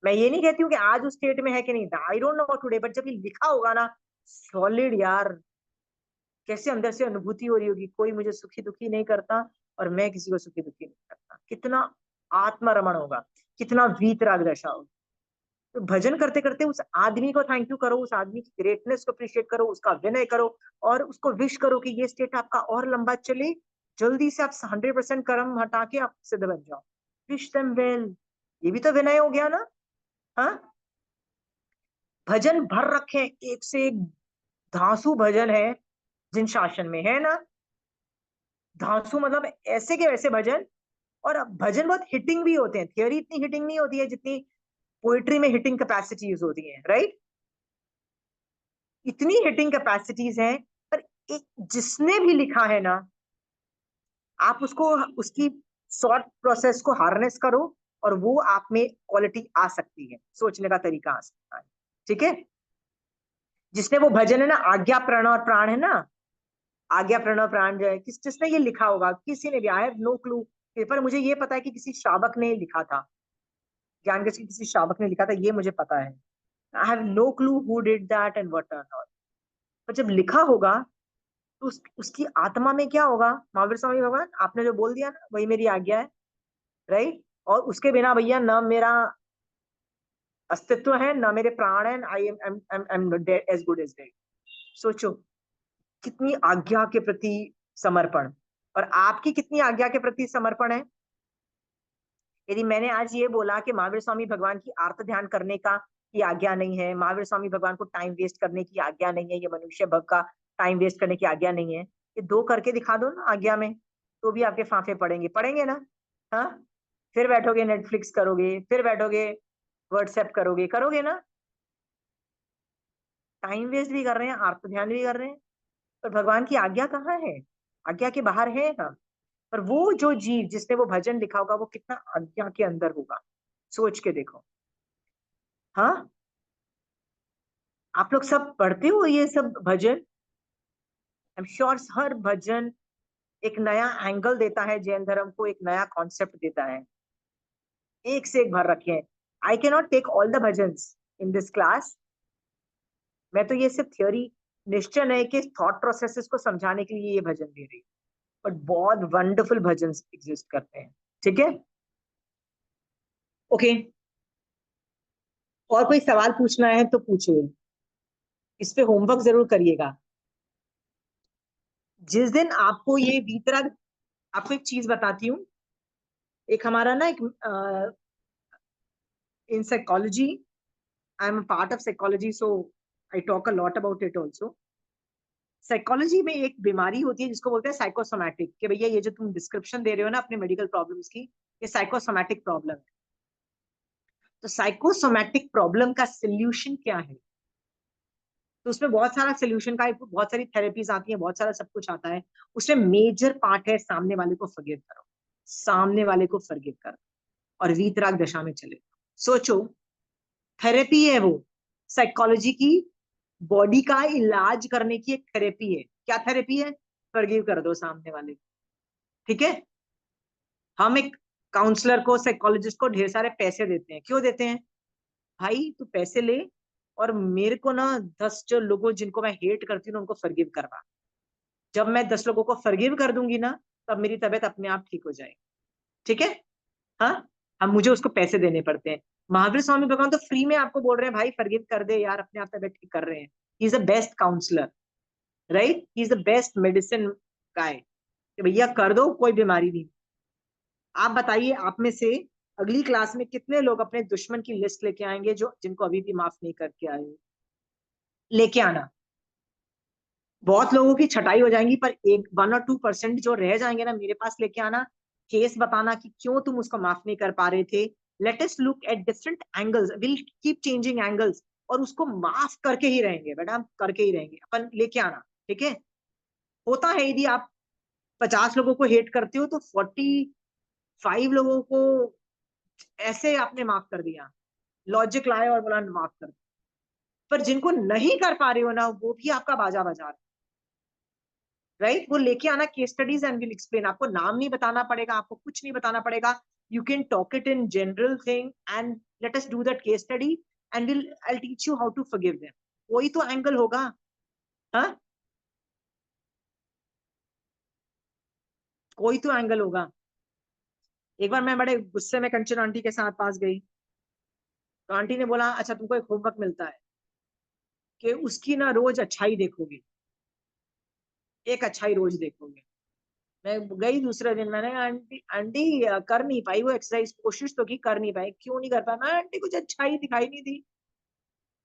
मैं ये नहीं कहती हूँ कि आज उस स्टेट में है कि नहीं, आई डोंट नो टुडे, बट जब ये लिखा होगा ना, सॉलिड यार, कैसे अंदर से अनुभूति हो रही होगी, कोई मुझे सुखी दुखी नहीं करता और मैं किसी को सुखी दुखी नहीं करता। कितना आत्मरमण होगा, कितना वीतराग दशा होगी। तो भजन करते करते उस आदमी को थैंक यू करो, उस आदमी की ग्रेटनेस को अप्रिशिएट करो, उसका विनय करो और उसको विश करो कि ये स्टेट आपका और लंबा चले, जल्दी से आप 100% कर्म हटा के आप सिद्ध बन जाओ। Wish them well. ये भी तो विनय हो गया ना। हाँ, भजन भर रखे हैं, एक से एक धांसू भजन है जिन शासन में, है ना। धांसू मतलब ऐसे के वैसे भजन। और भजन बहुत हिटिंग भी होते हैं। थियोरी इतनी हिटिंग नहीं होती है जितनी पोइट्री में हिटिंग कैपेसिटीज होती हैं, राइट? इतनी हिटिंग कैपेसिटीज हैं। पर एक जिसने भी लिखा है ना, आप उसको उसकी शॉर्ट प्रोसेस को हार्नेस करो और वो आप में क्वालिटी आ सकती है, सोचने का तरीका आ सकता है। ठीक है? जिसने वो भजन है ना, आज्ञा प्रण और प्राण है ना, आज्ञा प्रण और प्राण जो है, जिसने ये लिखा होगा, किसी ने भी, आई हैव नो क्लू। पर मुझे ये पता है कि किसी श्रावक ने लिखा था, ज्ञान के किसी श्रावक ने लिखा था, ये मुझे पता है। I have no clue who did that and what and all. पर जब लिखा होगा तो उसकी आत्मा में क्या होगा? महावीर स्वामी भगवान आपने जो बोल दिया ना, वही मेरी आज्ञा है, राइट? और उसके बिना भैया न मेरा अस्तित्व है, न मेरे प्राण है, I am dead, as good as dead. सोचो कितनी आज्ञा के प्रति समर्पण, और आपकी कितनी आज्ञा के प्रति समर्पण है। यदि मैंने आज ये बोला कि महावीर स्वामी भगवान की आर्त ध्यान करने का की आज्ञा नहीं है, महावीर स्वामी भगवान को टाइम वेस्ट करने की आज्ञा नहीं है, ये मनुष्य भव का टाइम वेस्ट करने की आज्ञा नहीं है, ये 2 करके दिखा दो ना आज्ञा में, तो भी आपके फांफे पड़ेंगे, पड़ेंगे ना। हाँ, फिर बैठोगे नेटफ्लिक्स करोगे, फिर बैठोगे व्हाट्सएप करोगे, करोगे ना। टाइम वेस्ट भी कर रहे हैं, आत्म ध्यान भी कर रहे हैं, पर भगवान की आज्ञा कहाँ है? आज्ञा के बाहर है हम। पर वो जो जीव जिसने वो भजन लिखा होगा वो कितना आज्ञा के अंदर होगा, सोच के देखो। हाँ, आप लोग सब पढ़ते हो ये सब भजन? आई एम श्योर हर भजन एक नया एंगल देता है, जैन धर्म को एक नया कॉन्सेप्ट देता है। एक से एक भर रखे हैं। I can not take all the bhajans in this class. मैं तो ये सिर्फ थियोरी, निश्चय है कि थॉट प्रोसेसेस को समझाने के लिए ये भजन दे रही हूँ, बट बहुत वंडरफुल भजन एग्जिस्ट करते हैं। ठीक है, ओके। और कोई सवाल पूछना है तो पूछिए, इस पे होमवर्क जरूर करिएगा। जिस दिन आपको ये वीतराग, आपको एक चीज बताती हूँ। एक हमारा ना एक in psychology, I am a part of psychology, so I talk a lot about it also. Psychology में एक बीमारी होती है जिसको बोलते हैं साइकोसोमैटिक, कि भैया ये जो तुम डिस्क्रिप्शन दे रहे हो ना अपने मेडिकल प्रॉब्लम्स की, ये साइकोसोमैटिक प्रॉब्लम है। तो साइकोसोमैटिक प्रॉब्लम का सोल्यूशन क्या है? तो उसमें बहुत सारा सोल्यूशन का, बहुत सारी थेरेपीज आती है, बहुत सारा सब कुछ आता है। उसमें मेजर पार्ट है सामने वाले को फॉरगिव करो, सामने वाले को फॉरगिव करो और वीतराग दशा में चले। सोचो, थेरेपी है वो, साइकोलॉजी की, बॉडी का इलाज करने की एक थेरेपी है। क्या थेरेपी है? फॉरगिव कर दो सामने वाले को। ठीक है, हम एक काउंसलर को, साइकोलॉजिस्ट को ढेर सारे पैसे देते हैं। क्यों देते हैं? भाई तू पैसे ले और मेरे को ना 10 जो लोगों जिनको मैं हेट करती हूँ उनको फॉरगिव करवा। जब मैं 10 लोगों को फॉरगिव कर दूंगी ना, तब मेरी तबीयत अपने आप ठीक हो जाएगी। ठीक है, हाँ, हम मुझे उसको पैसे देने पड़ते हैं। महावीर स्वामी भगवान तो फ्री में आपको बोल रहे हैं भाई फॉरगिव कर दे यार, अपने आप तबीयत ठीक कर रहे हैं। He is the best counsellor, right? He is the best medicine guy, कि भैया कर दो, कोई बीमारी नहीं। आप बताइए, आप में से अगली क्लास में कितने लोग अपने दुश्मन की लिस्ट लेके आएंगे जो जिनको अभी भी माफ नहीं करके आए? लेके आना। बहुत लोगों की छटाई हो जाएंगी, पर एक 1 और 2% जो रह जाएंगे ना, मेरे पास लेके आना, केस बताना कि क्यों तुम उसको माफ नहीं कर पा रहे थे। Let us look at different angles, will keep changing angles, और उसको माफ करके ही रहेंगे बेटा, हम करके ही रहेंगे। अपन लेके आना, ठीक है? होता है, यदि आप 50 लोगों को हेट करते हो तो 45 लोगों को ऐसे आपने माफ कर दिया, लॉजिक लाए और बोला माफ कर। पर जिनको नहीं कर पा रहे हो ना, वो भी आपका बाजा बजा रहे, राइट? वो लेके आना case studies and will explain. आपको नाम नहीं बताना पड़ेगा, आपको कुछ नहीं बताना पड़ेगा। You can talk it in general thing and let us do that case study and will I teach you how to forgive them. कोई तो एंगल होगा। हाँ, कोई तो एंगल होगा। एक बार मैं बड़े गुस्से में कंचन आंटी के साथ पास गई, तो आंटी ने बोला अच्छा तुमको एक होमवर्क मिलता है कि उसकी ना रोज अच्छाई देखोगे, एक अच्छाई रोज देखोगे। मैं गई दूसरे दिन, मैंने आंटी आंटी कर नहीं पाई वो एक्सरसाइज, कोशिश तो की, कर नहीं पाई। क्यों नहीं कर पाई? मैं आंटी कुछ अच्छाई दिखाई नहीं दी।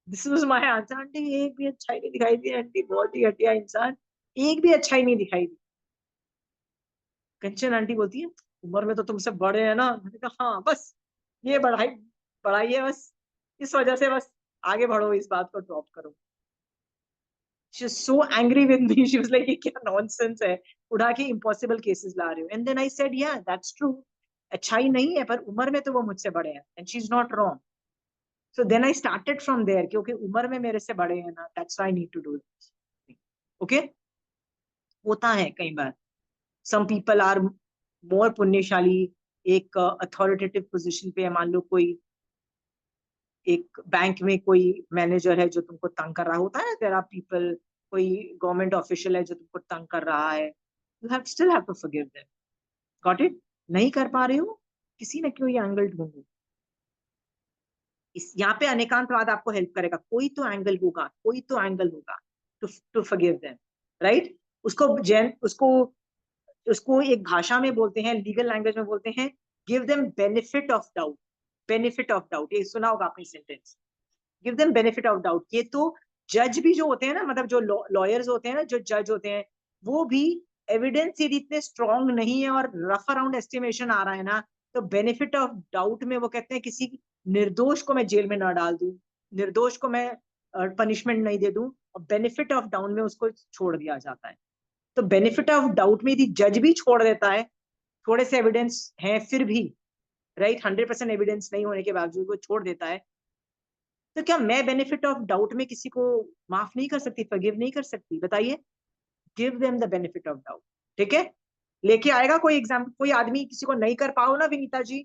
This was my answer, aunty एक भी अच्छाई नहीं दिखाई दी, आंटी बहुत ही घटिया इंसान, एक भी अच्छाई नहीं दिखाई दी। कंचन आंटी बोलती है उम्र में तो तुमसे बड़े हैं ना। मैंने कहा हाँ बस, ये बढ़ाई बढ़ाई है बस, इस वजह से बस आगे बढ़ो, इस बात को ड्रॉप करो। She was so angry with me. She was like ये क्या नॉनसेंस है, उड़ा के इम्पॉसिबल केसेस ला रहे हो। एंड देन आई सेड या दैट्स ट्रू, अच्छाई नहीं है, पर उम्र में तो वो मुझसे बड़े हैं and she is not wrong. So then I started from there, क्योंकि उम्र में मेरे से बड़े हैं ना, that's why I need to do this. Okay, होता है कई बार। सम पीपल आर मोर पुण्यशाली, एक अथॉरिटेटिव पोजीशन पे है, मान लो कोई एक बैंक में कोई मैनेजर है जो तुमको तंग कर रहा होता है, देयर आर पीपल, कोई गवर्नमेंट ऑफिशियल है जो तुमको तंग कर रहा है, you have still have to forgive them. Got it? नहीं कर पा रहे हो, किसी न कोई एंगल ढूंढो। इस यहाँ पे अनेकांतवाद आपको हेल्प करेगा, कोई तो एंगल होगा, कोई तो एंगल होगा to to forgive them, right? उसको जैन, उसको उसको एक भाषा में बोलते हैं, लीगल लैंग्वेज में बोलते हैं, give them benefit of doubt. Benefit of doubt, ये सुना होगा आपने sentence, give them benefit of doubt. ये तो जज भी जो होते हैं ना, मतलब जो लॉयर्स होते हैं ना, जो जज होते हैं, वो भी एविडेंस यदि इतने स्ट्रांग नहीं है और रफ अराउंड एस्टिमेशन आ रहा है ना, तो बेनिफिट ऑफ डाउट में वो कहते हैं किसी निर्दोष को मैं जेल में ना डाल दूं, निर्दोष को मैं पनिशमेंट नहीं दे दूं, और बेनिफिट ऑफ डाउट में उसको छोड़ दिया जाता है। तो बेनिफिट ऑफ डाउट में यदि जज भी छोड़ देता है, थोड़े से एविडेंस हैं फिर भी, राइट, 100% एविडेंस नहीं होने के बावजूद वो छोड़ देता है, तो क्या मैं बेनिफिट ऑफ डाउट में किसी को माफ नहीं कर सकती, फॉरगिव नहीं कर सकती? बताइए, give them the benefit of doubt. ठीक है, लेके आएगा कोई एग्जाम्पल, कोई आदमी किसी को नहीं कर पाओ ना Vinita ji,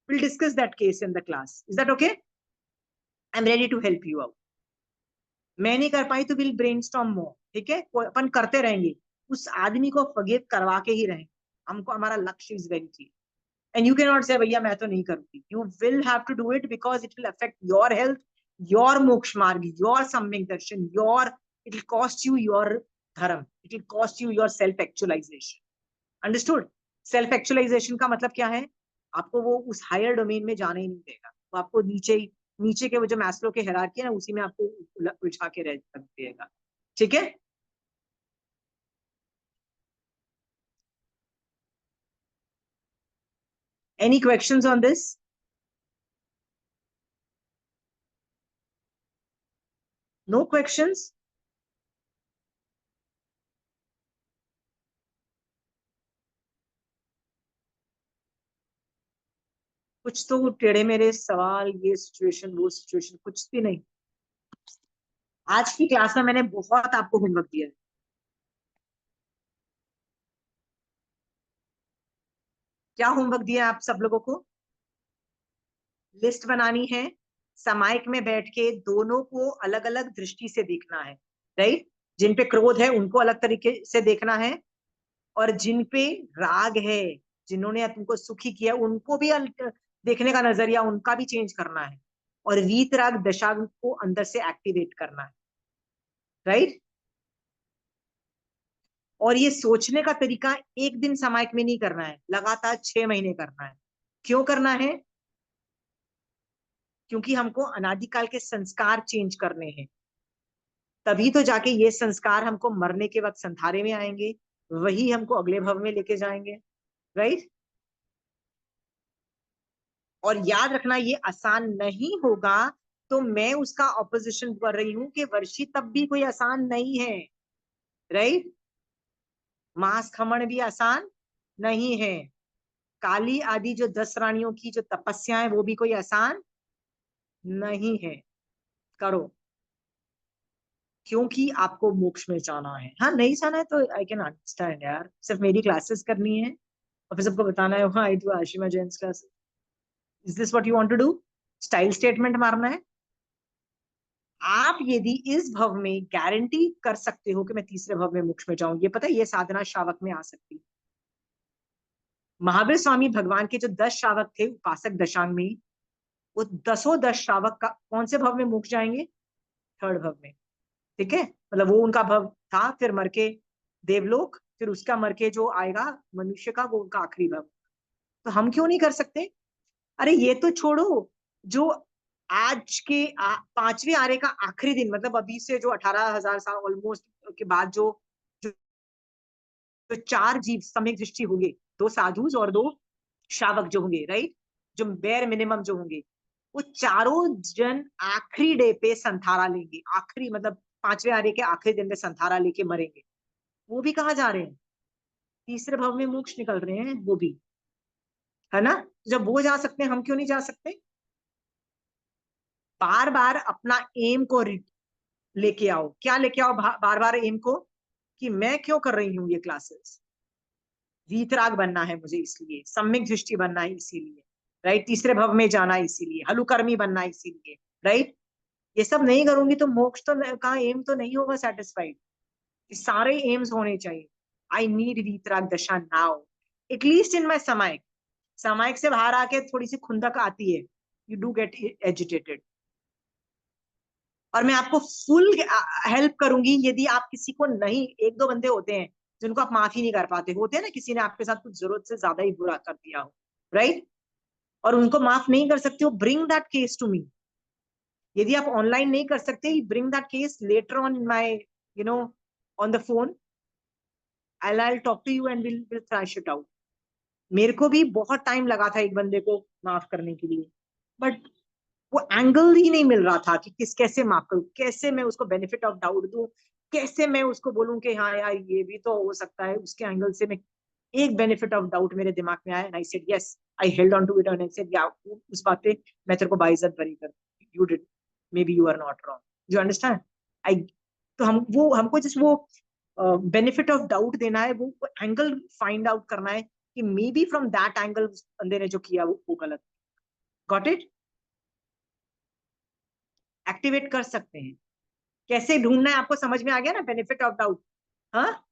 will discuss that case in the class, is that okay? I am ready to help you out. मैं नहीं कर पाई तो विल ब्रेनस्टॉर्म मोर, ठीक है, अपन करते रहेंगे, उस आदमी को फॉरगिव करवा के ही रहेंगे। हमको, हमारा लक्ष्य is very clear, and you can not say भैया मैं तो नहीं करूंगी, you will have to do it because it will affect your health, your moksha marg, your सम्यक दर्शन, your, it will cost you your dharma, it will cost you your self actualization. Understood? Self actualization का मतलब क्या है? आपको वो उस हायर डोमेन में जाने ही नहीं देगा, वो आपको नीचे ही, नीचे के वो जो मैस्लो के हायरार्की है ना, उसी में आपको उलझा के रख देगा। ठीक है, any questions on this? No questions? कुछ तो टेढ़े मेरे सवाल, ये सिचुएशन वो सिचुएशन, कुछ भी नहीं। आज की क्लास में मैंने बहुत आपको होमवर्क दिया है। क्या होमवर्क दिया है आप सब लोगों को? लिस्ट बनानी है, समायक में बैठ के दोनों को अलग अलग दृष्टि से देखना है, राइट? जिन पे क्रोध है उनको अलग तरीके से देखना है, और जिन पे राग है, जिन्होंने तुमको सुखी किया, उनको भी देखने का नजरिया उनका भी चेंज करना है, और वीतराग दशा को अंदर से एक्टिवेट करना है, राइट? और ये सोचने का तरीका एक दिन समायक में नहीं करना है, लगातार 6 महीने करना है। क्यों करना है? क्योंकि हमको अनादिकाल के संस्कार चेंज करने हैं, तभी तो जाके ये संस्कार हमको मरने के वक्त संधारे में आएंगे, वही हमको अगले भव में लेके जाएंगे, राइट? और याद रखना, ये आसान नहीं होगा, तो मैं उसका ऑपोजिशन कर रही हूं कि वर्षी तब भी कोई आसान नहीं है, राइट? मांस खमण भी आसान नहीं है, काली आदि जो 10 रानियों की जो तपस्या है वो भी कोई आसान नहीं है। करो, क्योंकि आपको मोक्ष में जाना है। हाँ, नहीं जाना है तो आई कैन अंडरस्टैंड यार, सिर्फ मेरी क्लासेस करनी है और फिर सबको बताना है हाँ I do Ashima Jain's classes. Is this what you want to do? Style statement मारना है? आप यदि इस भव में गारंटी कर सकते हो कि मैं तीसरे भव में मोक्ष में जाऊं, ये पता है ये साधना श्रावक में आ सकती है। महावीर स्वामी भगवान के जो 10 श्रावक थे उपासक दशांग में, वो 10 श्रावक का कौन से भव में मोक्ष जाएंगे? थर्ड भव में। ठीक है, मतलब वो उनका भव था, फिर मर के देवलोक, फिर उसका मर के जो आएगा मनुष्य का, वो उनका आखिरी भव। तो हम क्यों नहीं कर सकते? अरे ये तो छोड़ो, जो आज के 5वें आरे का आखिरी दिन, मतलब अभी से जो 18,000 साल ऑलमोस्ट के बाद जो जो, जो 4 जीव सम्यक दृष्टि होंगे, 2 साधु और 2 श्रावक जो होंगे, राइट, जो बेयर मिनिमम जो होंगे, वो चारों जन आखिरी डे पे संथारा लेंगे। आखिरी मतलब 5वें आरे के आखिरी दिन में संथारा लेके मरेंगे। वो भी कहाँ जा रहे हैं? तीसरे भव में मोक्ष निकल रहे हैं वो भी, है ना? जब वो जा सकते हैं, हम क्यों नहीं जा सकते? बार बार अपना एम को लेके आओ। क्या लेके आओ बार बार एम को? कि मैं क्यों कर रही हूँ ये क्लासेस? वीतराग बनना है मुझे, इसलिए सम्यक दृष्टि बनना है इसीलिए, राइट? तीसरे भव में जाना है इसीलिए, हलुकर्मी बनना है इसीलिए, राइट? ये सब नहीं करूंगी तो मोक्ष तो का एम तो नहीं होगा सेटिस्फाइड। सारे एम्स होने चाहिए। आई नीड वीतराग दशा नाउ, एटलीस्ट इन माई समायक। समायक से बाहर आके थोड़ी सी खुंदक आती है, यू डू गेट एजिटेटेड। और मैं आपको फुल हेल्प करूंगी यदि आप किसी को नहीं, 1-2 बंदे होते हैं जिनको आप माफ ही नहीं कर पाते, होते हैं ना, किसी ने आपके साथ कुछ जरूरत से ज्यादा ही बुरा कर दिया हो, राइट? और उनको माफ नहीं कर सकते हो, bring that case to me. यदि आप ऑनलाइन नहीं कर सकते, bring that case later on in my, you know, on the phone. I'll talk to you and we'll thrash it out. मेरे को भी बहुत टाइम लगा था एक बंदे को माफ करने के लिए, बट वो एंगल ही नहीं मिल रहा था कि कैसे माफ करूं, कैसे मैं उसको बेनिफिट ऑफ डाउट दूं, कैसे मैं उसको बोलूं कि हाँ यार ये भी तो हो सकता है उसके एंगल से। मैं एक बेनिफिट ऑफ डाउट मेरे दिमाग में आया and I said yes, I held on to it and I said yeah, उस बात पे मैं तेरे को बाइज्जत बरी कर, you did, maybe you are not wrong, you understand. I, तो हमको जस्ट वो बेनिफिट ऑफ डाउट देना है, वो एंगल फाइंड आउट करना है कि may be from that angle बंदे ने जो किया वो गलत। Got it? एक्टिवेट कर सकते हैं। कैसे ढूंढना है आपको समझ में आ गया ना, बेनिफिट ऑफ डाउट। हाँ,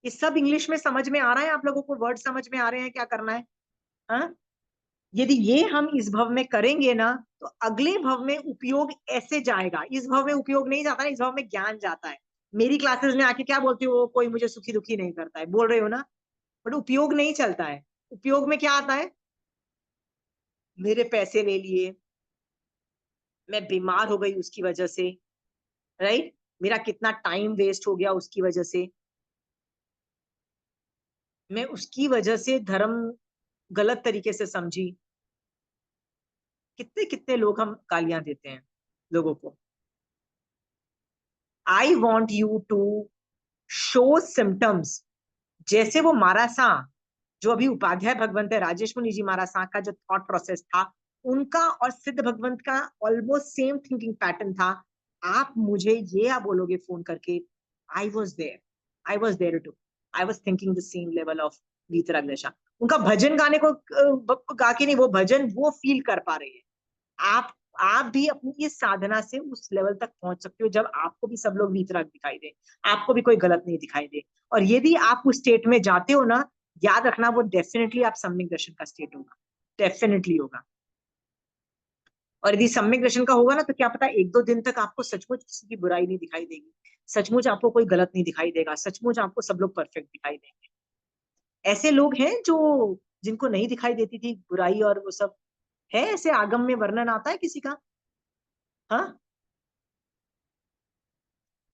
ये सब इंग्लिश में समझ में आ रहा है आप लोगों को, वर्ड समझ में आ रहे हैं क्या करना है? हाँ, यदि ये हम इस भव में करेंगे ना तो अगले भव में उपयोग ऐसे जाएगा। इस भव में उपयोग नहीं जाता है, इस भव में ज्ञान जाता है। मेरी क्लासेस में आके क्या बोलती हो, कोई मुझे सुखी दुखी नहीं करता है, बोल रहे हो ना, बट उपयोग नहीं चलता है। उपयोग में क्या आता है, मेरे पैसे ले लिए, मैं बीमार हो गई उसकी वजह से, राइट, मेरा कितना टाइम वेस्ट हो गया उसकी वजह से, मैं उसकी वजह से धर्म गलत तरीके से समझी। कितने कितने लोग हम गालियां देते हैं लोगों को। I want you to show symptoms, जैसे वो मारासा, जो अभी उपाध्याय भगवंत है राजेश मुनि जी मारासा का जो थॉट प्रोसेस था, उनका और सिद्ध भगवंत का ऑलमोस्ट सेम थिंकिंग पैटर्न था। आप मुझे ये आप बोलोगे फोन करके, I was there, I was there too, I was thinking the same level of वीतराग दशा। उनका भजन गाने को गा के नहीं, वो भजन वो फील कर पा रहे हैं। आप आप भी अपनी इस साधना से उस लेवल तक पहुंच सकते हो जब आपको भी सब लोग वीतराग दिखाई दे, आपको भी कोई गलत नहीं दिखाई दे। और यदि आप उस स्टेट में जाते हो ना, याद रखना वो डेफिनेटली आप सम्यक दर्शन का स्टेट होगा, डेफिनेटली होगा। और यदि सम्यक दर्शन का होगा ना तो क्या पता एक दो दिन तक आपको सचमुच किसी की बुराई नहीं दिखाई देगी, सचमुच आपको कोई गलत नहीं दिखाई देगा, सचमुच आपको सब लोग परफेक्ट दिखाई देंगे। ऐसे लोग हैं जो, जिनको नहीं दिखाई देती थी बुराई और वो सब, है ऐसे आगम में वर्णन आता है किसी का? हाँ,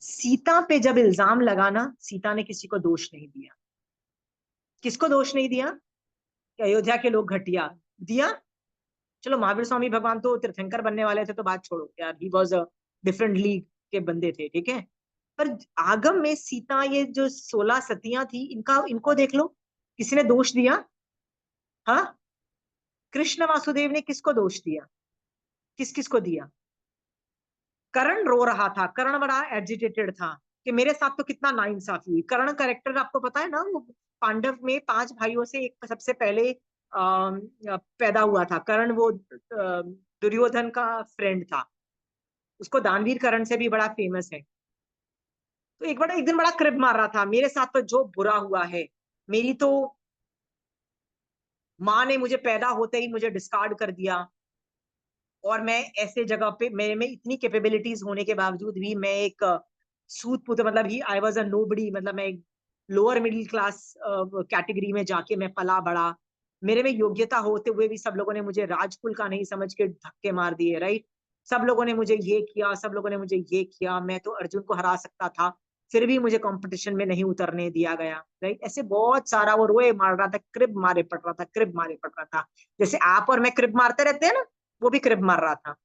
सीता पे जब इल्जाम लगाना, सीता ने किसी को दोष नहीं दिया। किसको दोष नहीं दिया? कि अयोध्या के लोग घटिया दिया। चलो महावीर स्वामी भगवान तो तीर्थंकर बनने वाले थे तो बात छोड़ो यार, he was a different league के बंदे थे, ठीक है। पर आगम में सीता, ये जो 16 सतियां थी, इनका इनको देख लो, किसी ने दोष दिया? हाँ, कृष्ण वासुदेव ने किसको दोष दिया? किस किस को दिया? कर्ण रो रहा था, कर्ण बड़ा एजिटेटेड था कि मेरे साथ तो कितना नाइंसाफी हुई। कर्ण कैरेक्टर आपको पता है ना, वो पांडव में 5 भाइयों से एक सबसे पहले पैदा हुआ था। कर्ण वो दुर्योधन का फ्रेंड था, उसको दानवीर कर्ण से भी बड़ा फेमस है। तो एक दिन बड़ा क्रिब मार रहा था, मेरे साथ तो जो बुरा हुआ है, मेरी तो माँ ने मुझे पैदा होते ही मुझे डिस्कार्ड कर दिया, और मैं ऐसे जगह पे, मेरे में इतनी कैपेबिलिटीज होने के बावजूद भी मैं एक सूत पुत्र, मतलब ही आई वॉज अ नोबडी, मतलब मैं एक लोअर मिडिल क्लास कैटेगरी में जाके मैं पला बड़ा। मेरे में योग्यता होते हुए भी सब लोगों ने मुझे राजकुल का नहीं समझ के धक्के मार दिए, राइट। सब लोगों ने मुझे ये किया, सब लोगों ने मुझे ये किया, मैं तो अर्जुन को हरा सकता था, फिर भी मुझे कंपटीशन में नहीं उतरने दिया गया, राइट। ऐसे बहुत सारा वो रोए मार रहा था, क्रिब मारे पड़ रहा था, क्रिब मारे पड़ रहा था। जैसे आप और मैं क्रिब मारते रहते हैं ना, वो भी क्रिब मार रहा था।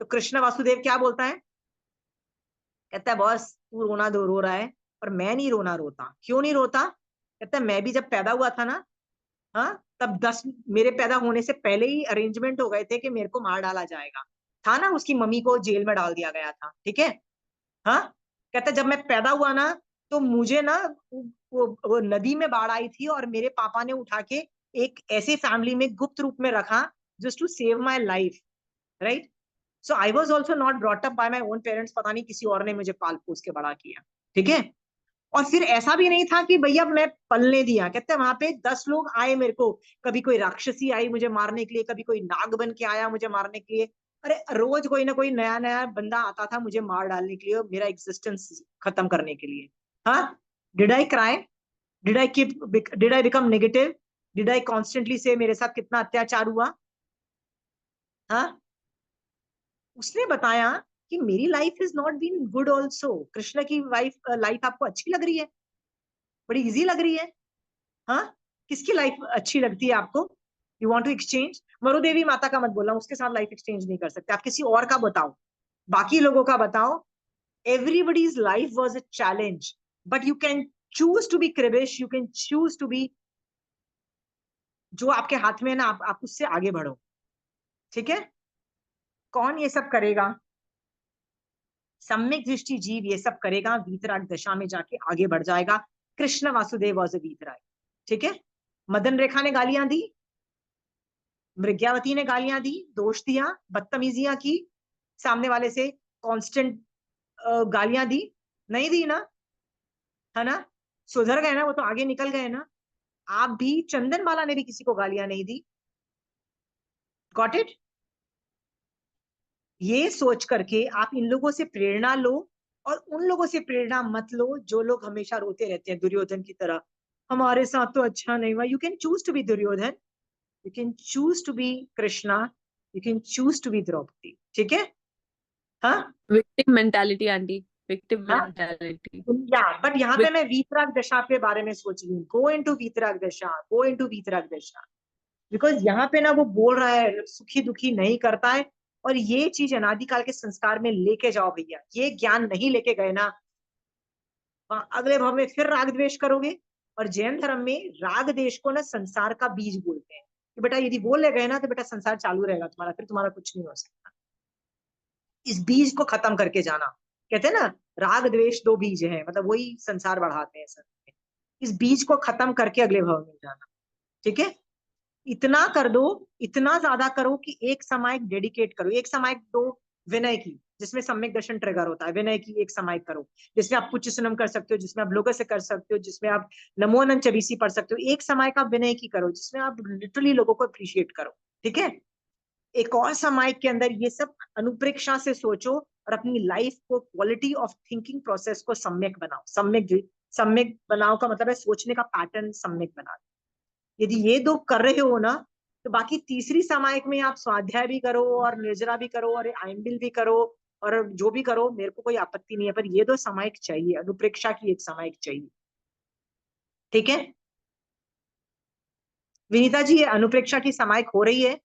तो कृष्ण वासुदेव क्या बोलता है? कहता है बॉस तू रोना दो रो रहा है, पर मैं नहीं रोना रोता। क्यों नहीं रोता? कहता है मैं भी जब पैदा हुआ था ना, हाँ, तब 10 मेरे पैदा होने से पहले ही अरेंजमेंट हो गए थे कि मेरे को मार डाला जाएगा, था ना, उसकी मम्मी को जेल में डाल दिया गया था, ठीक है। हाँ, कहता है जब मैं पैदा हुआ ना तो मुझे ना वो नदी में बाढ़ आई थी और मेरे पापा ने उठा के एक ऐसे फैमिली में गुप्त रूप में रखा, just to save my life, right. So I was also not brought up by my own parents, पता नहीं किसी और ने मुझे पाल पोस के बड़ा किया, ठीक है। और फिर ऐसा भी नहीं था कि भैया मैं पलने दिया। कहते हैं वहां पे 10 लोग आए मेरे को, कभी कोई राक्षसी आई मुझे मारने के लिए, कभी कोई नाग बन के आया मुझे मारने के लिए। अरे रोज कोई ना कोई नया नया बंदा आता था मुझे मार डालने के लिए और मेरा एग्जिस्टेंस खत्म करने के लिए। हाँ, did I cry? Did I become negative? Did I constantly से मेरे साथ कितना अत्याचार हुआ? हाँ, उसने बताया कि मेरी life is not been good also. Krishna की लाइफ आपको अच्छी लग रही है, बड़ी इजी लग रही है। हाँ, किसकी लाइफ अच्छी लगती है आपको? You want to exchange? Marudevi माता का मत बोलना, उसके साथ लाइफ एक्सचेंज नहीं कर सकते आप, किसी और का बताओ, बाकी लोगों का बताओ। Everybody's life was a challenge, but you can choose to be kribish, you can choose to be, जो आपके हाथ में है ना, आप उससे आगे बढ़ो, ठीक है। कौन ये सब करेगा? सम्यक दृष्टि जीव ये सब करेगा, वीतराग दशा में जाके आगे बढ़ जाएगा। कृष्ण वासुदेव वॉज अ वीतराग, ठीक है। मदन रेखा ने गालियां दी, मृग्यावती ने गालियां दी, दोष दिया, बदतमीजियां की सामने वाले से, कांस्टेंट गालियां दी, नहीं दी ना, है ना, सुधर गए ना, वो तो आगे निकल गए ना। आप भी, चंदन बाला ने भी किसी को गालियां नहीं दी। Got it? ये सोच करके आप इन लोगों से प्रेरणा लो, और उन लोगों से प्रेरणा मत लो जो लोग हमेशा रोते रहते हैं दुर्योधन की तरह, हमारे साथ तो अच्छा नहीं हुआ। You can choose to be Duryodhan, you can choose to be Krishna, you can choose to be Draupadi, ठीक है। हाँ विक्टिम मेंटालिटी आंटी, विक्टिम हाँ, मेंटालिटी। या बट यहाँ पे मैं वीतराग दशा के बारे में सोच रही हूँ, गो इनटू वीतराग दशा, गो इनटू वीतराग दशा, बिकॉज यहाँ पे ना वो बोल रहा है सुखी दुखी नहीं करता है, और ये चीज अनादिकाल के संस्कार में लेके जाओ भैया। ये ज्ञान नहीं लेके गए ना, अगले भाव में फिर राग द्वेष करोगे। और जैन धर्म में राग द्वेष को ना संसार का बीज बोलते हैं, कि बेटा यदि बोल ले गए ना तो बेटा संसार चालू रहेगा तुम्हारा, फिर तुम्हारा कुछ नहीं हो सकता। इस बीज को खत्म करके जाना, कहते हैं ना राग द्वेष दो बीज है, मतलब वही संसार बढ़ाते हैं सर। इस बीज को खत्म करके अगले भाव में जाना, ठीक है। इतना कर दो, इतना ज्यादा करो कि एक समायक डेडिकेट करो, एक समायक दो विनय की, जिसमें सम्यक दर्शन ट्रिगर होता है, विनय की एक समायक करो, जिसमें आप पुच्छ सुनम कर सकते हो, जिसमें आप लोगों से कर सकते हो, जिसमें आप नमो अनंत चबीसी पढ़ सकते हो। एक समायक आप विनय की करो, जिसमें आप लिटरली लोगों को अप्रिशिएट करो, ठीक है। एक और समायक के अंदर ये सब अनुप्रेक्षा से सोचो, और अपनी लाइफ को, क्वालिटी ऑफ थिंकिंग प्रोसेस को सम्यक बनाओ। सम्यक बनाओ का मतलब है सोचने का पैटर्न सम्यक बना। यदि ये दो कर रहे हो ना, तो बाकी तीसरी सामायिक में आप स्वाध्याय भी करो और निर्जरा भी करो और आयम्बिल भी करो, और जो भी करो, मेरे को कोई आपत्ति नहीं है, पर ये दो सामायिक चाहिए, अनुप्रेक्षा की एक सामायिक चाहिए, ठीक है। विनीता जी, ये अनुप्रेक्षा की सामायिक हो रही है?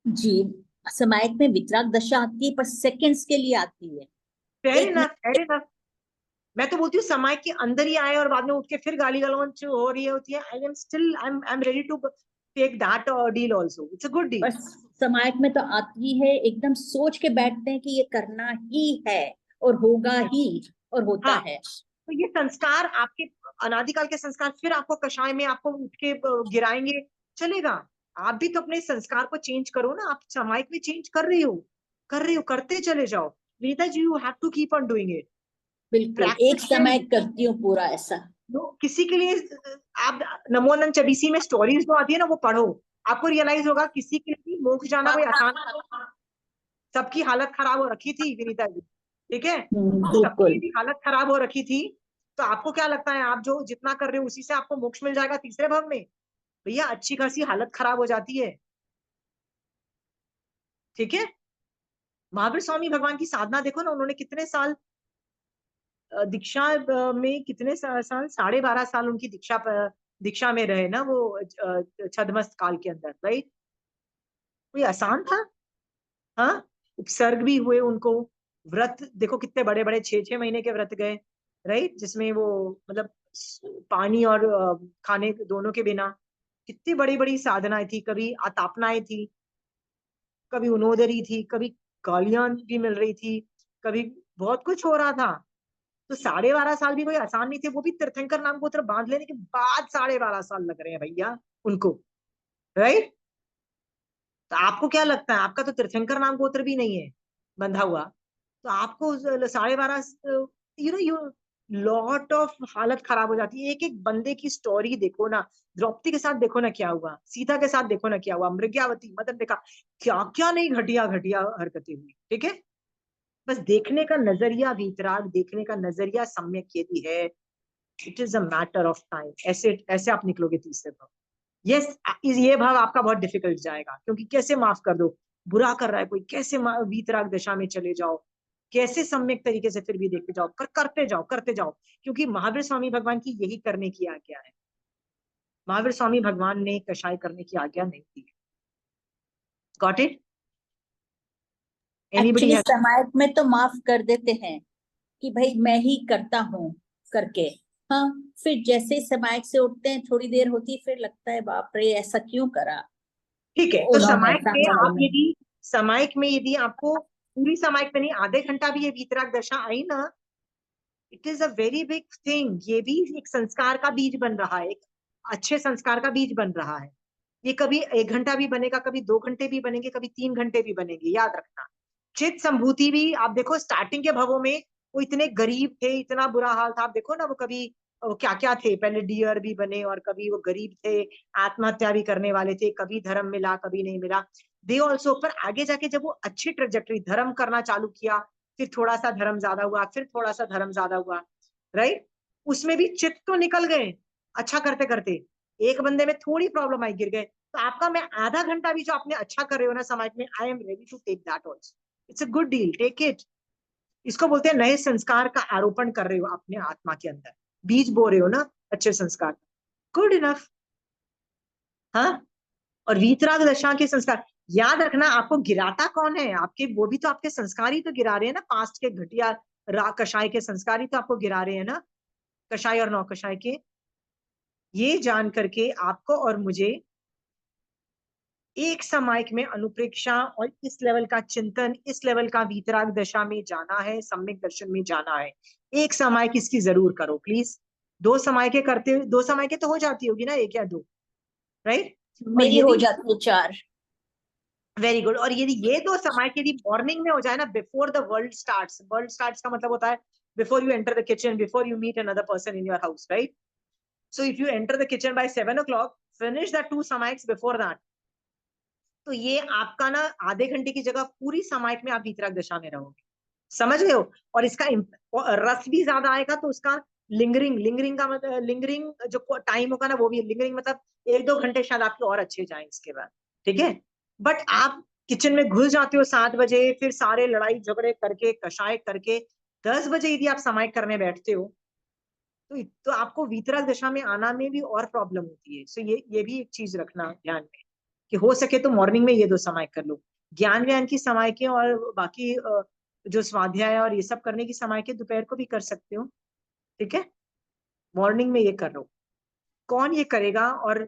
जी, समायक में वितराग दशा आती है, पर सेकंड्स के लिए आती है। फेयर एक इनफ, फेयर इनफ। मैं तो बोलती हूँ सामायिक के अंदर ही आए और बाद में उठ के फिर गाली गलौज हो रही है होती है, I am ready to take that deal also, it's a good deal. पर समाज में तो आती है, एकदम सोच के बैठते हैं कि ये करना ही है और होगा ही, और होता हाँ, है। तो ये संस्कार आपके अनादिकाल के संस्कार फिर आपको कषाय में आपको उठ के गिराएंगे, चलेगा। आप भी तो अपने संस्कार को चेंज करो ना, आप सामायिक में चेंज कर रही हो, कर रही हो, करते चले जाओ। Vinita ji, you have to keep on doing it. बिल्कुल, एक प्रैक्टिस समय करती हूँ पूरा ऐसा। किसी के लिए आप नमो अनंत चबीसी में स्टोरीज जो आती है ना, वो पढ़ो, आपको रियलाइज होगा किसी के लिए मोक्ष जाना कोई आसान, सबकी हालत खराब हो रखी थी विनीता जी, ठीक है, सबकी बिल्कुल। भी हालत खराब हो रखी थी। तो आपको क्या लगता है, आप जो जितना कर रहे हो उसी से आपको मोक्ष मिल जाएगा तीसरे भाव में? भैया अच्छी खासी हालत खराब हो जाती है, ठीक है। महावीर स्वामी भगवान की साधना देखो ना, उन्होंने कितने साल दीक्षा में, कितने साल, 12.5 साल उनकी दीक्षा में रहे ना वो, छद्मस्त काल के अंदर, राइट। कोई आसान था? हाँ, उपसर्ग भी हुए उनको, व्रत देखो कितने बड़े बड़े, 6 6 महीने के व्रत गए, राइट, जिसमें वो मतलब पानी और खाने दोनों के बिना, कितनी बड़ी बड़ी साधनाएं थी, कभी आतापनाएं थी, कभी उनोदरी थी, कभी गालियां भी मिल रही थी, कभी बहुत कुछ हो रहा था। तो 12.5 साल भी कोई आसान नहीं थे, वो भी तीर्थंकर नाम गोत्र बांध लेने के बाद 12.5 साल लग रहे हैं भैया उनको, राइट। तो आपको क्या लगता है, आपका तो तीर्थंकर नाम गोत्र भी नहीं है बंधा हुआ, तो आपको 12.5, यू लॉट ऑफ हालत खराब हो जाती है। एक एक बंदे की स्टोरी देखो ना, द्रौपदी के साथ देखो ना क्या हुआ, सीता के साथ देखो ना क्या हुआ, मृग्यावती, मदन देखा, क्या क्या नहीं घटिया घटिया हरकतें हुई, ठीक है। बस देखने का नजरिया, वीतराग देखने का नजरिया सम्यक यदि है, it is a matter of time, ऐसे ऐसे आप निकलोगे तीसरे भाव। यस, ये भाव आपका बहुत डिफिकल्ट जाएगा, क्योंकि कैसे माफ कर दो, बुरा कर रहा है कोई, कैसे वीतराग दशा में चले जाओ, कैसे सम्यक तरीके से फिर भी देखते जाओ, करते जाओ, करते जाओ, क्योंकि महावीर स्वामी भगवान की यही करने की आज्ञा है। महावीर स्वामी भगवान ने कषाय करने की आज्ञा नहीं दी है, got it? Anybody actually have? समाज में तो माफ कर देते हैं कि भाई मैं ही करता हूँ करके। हाँ, फिर जैसे ही समाज से उठते हैं, थोड़ी देर होती है, फिर लगता है बाप रे ऐसा क्यों करा ठीक है, तो उन्होंने सामायिक में सामने आप वाले ने। यदि सामायिक में यदि आपको पूरी सामायिक में नहीं, आधे घंटा भी ये वीतराग दशा आई ना, it is a very big thing. ये भी एक संस्कार का बीज बन रहा है, एक अच्छे संस्कार का बीज बन रहा है। ये कभी 1 घंटा भी बनेगा, कभी 2 घंटे भी बनेंगे, कभी 3 घंटे भी बनेंगे, याद रखना। चित संभूति भी आप देखो, स्टार्टिंग के भवों में वो इतने गरीब थे, इतना बुरा हाल था। आप देखो ना, वो कभी वो क्या क्या थे, पहले डियर भी बने, और कभी वो गरीब थे, आत्महत्या भी करने वाले थे, कभी धर्म मिला कभी नहीं मिला। दे ऑल्सो, पर आगे जाके जब वो अच्छी ट्रेजेक्टरी धर्म करना चालू किया, फिर थोड़ा सा धर्म ज्यादा हुआ, फिर थोड़ा सा धर्म ज्यादा हुआ, राइट, उसमें भी चित्त तो निकल गए अच्छा करते करते। एक बंदे में थोड़ी प्रॉब्लम आई, गिर गए, तो आपका मैं आधा घंटा भी जो आपने अच्छा कर रहे हो ना समाज में, I am ready to take that also. It's a good deal, take it. इसको बोलते हैं नए संस्कार का आरोपण कर रहे हो अपने आत्मा के अंदर, बीज बो रहे हो ना अच्छे संस्कार। Good enough. हाँ, और वीतराग दशा के संस्कार याद रखना, आपको गिराता कौन है? आपके वो भी तो आपके संस्कार ही तो गिरा रहे हैं ना, पास्ट के घटिया कषाय के संस्कार ही तो आपको गिरा रहे हैं ना, कषाय और नौकषाय के। ये जान करके आपको और मुझे एक समायिक में अनुप्रेक्षा और इस लेवल का चिंतन, इस लेवल का वीतराग दशा में जाना है, सम्यक दर्शन में जाना है। एक समायिक इसकी जरूर करो प्लीज। 2 समायिकें करते, 2 समायिकें तो हो जाती होगी ना, 1 या 2, राइट? और मेरी हो यदि जाती है 4। वेरी गुड, और यदि ये 2 समायिक यदि मॉर्निंग में हो जाए ना, before the world starts, world starts का मतलब होता है before you enter the kitchen, before you meet another person in your house, right? So if you enter the kitchen by 7 o'clock, finish the 2 समाइक्स before that. तो ये आपका ना आधे घंटे की जगह पूरी समाइक में आप वीतराग दशा में रहोगे, समझ रहे हो? और इसका रस भी ज्यादा आएगा, तो उसका लिंगरिंग, लिंगरिंग का मतलब, लिंगरिंग जो टाइम होगा ना, वो भी लिंगरिंग मतलब 1-2 घंटे शायद आपके और अच्छे जाएं इसके बाद, ठीक है? बट आप किचन में घुस जाते हो 7 बजे, फिर सारे लड़ाई झगड़े करके, कषाय करके 10 बजे यदि आप समाइक करने बैठते हो, तो आपको वीतराग दशा में आना में भी और प्रॉब्लम होती है। सो ये भी एक चीज रखना ध्यान में कि हो सके तो मॉर्निंग में ये 2 समायक कर लो। ज्ञान व्यान की समायकें और बाकी जो स्वाध्याय और ये सब करने की समायकें दोपहर को भी कर सकते हो, ठीक है? मॉर्निंग में ये कर लो। कौन ये करेगा और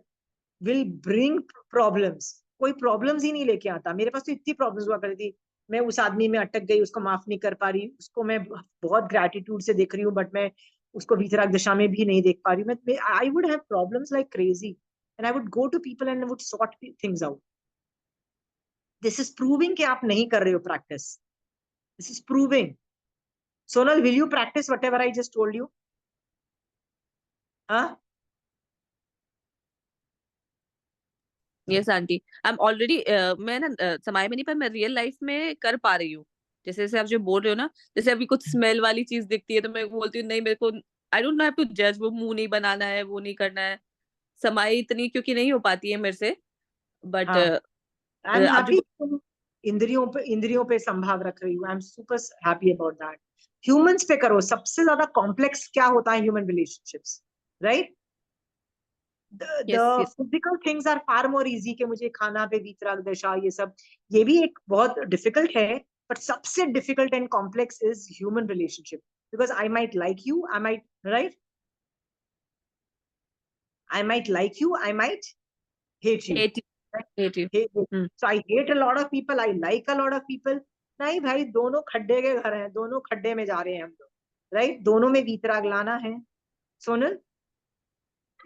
विल ब्रिंग प्रॉब्लम्स? कोई प्रॉब्लम्स ही नहीं लेके आता। मेरे पास तो इतनी प्रॉब्लम्स हुआ करती थी, मैं उस आदमी में अटक गई, उसको माफ नहीं कर पा रही, उसको मैं बहुत ग्रेटिट्यूड से देख रही हूँ, बट मैं उसको वीतराग दशा में भी नहीं देख पा रही हूँ। मैं I would have problems like crazy, and I would go to people and would sort things out. This is proving कि आप नहीं कर रहे हो practice. This is proving. Sonal, will you practice whatever I just told you? हाँ, yes aunty, I am already, मैं ना समाय में नहीं, पर मैं रियल लाइफ में कर पा रही हूँ। जैसे जैसे आप जो बोल रहे हो ना, जैसे अभी कुछ स्मेल वाली चीज दिखती है तो मैं बोलती हूँ नहीं, मेरे को I don't know have to जज, वो मुंह नहीं बनाना है, वो नहीं करना है। समाई इतनी क्योंकि नहीं हो पाती है मेरे से, बट हाँ, आई एम आप जो हैप्पी तुम इंद्रियों पे संभाव रख रही हूँ। I am super happy about that. Humans पे करो। सबसे ज्यादा कॉम्प्लेक्स क्या होता है? Human relationships, right? Yes the yes physical things are far more easy, कि मुझे खाना पे वीतराग दशा, ये सब ये भी एक बहुत डिफिकल्ट है, बट सबसे difficult and complex is human relationship, because I might like you, I might, right, I might like you, I might hate you. Hate hate you. So I hate a lot of people, I like a lot of people. नहीं भाई, दोनों खड्डे के घर हैं, दोनों खड्डे में जा रहे हैं हम लोग, राइट? दोनों में वीतराग लाना है, सोनल,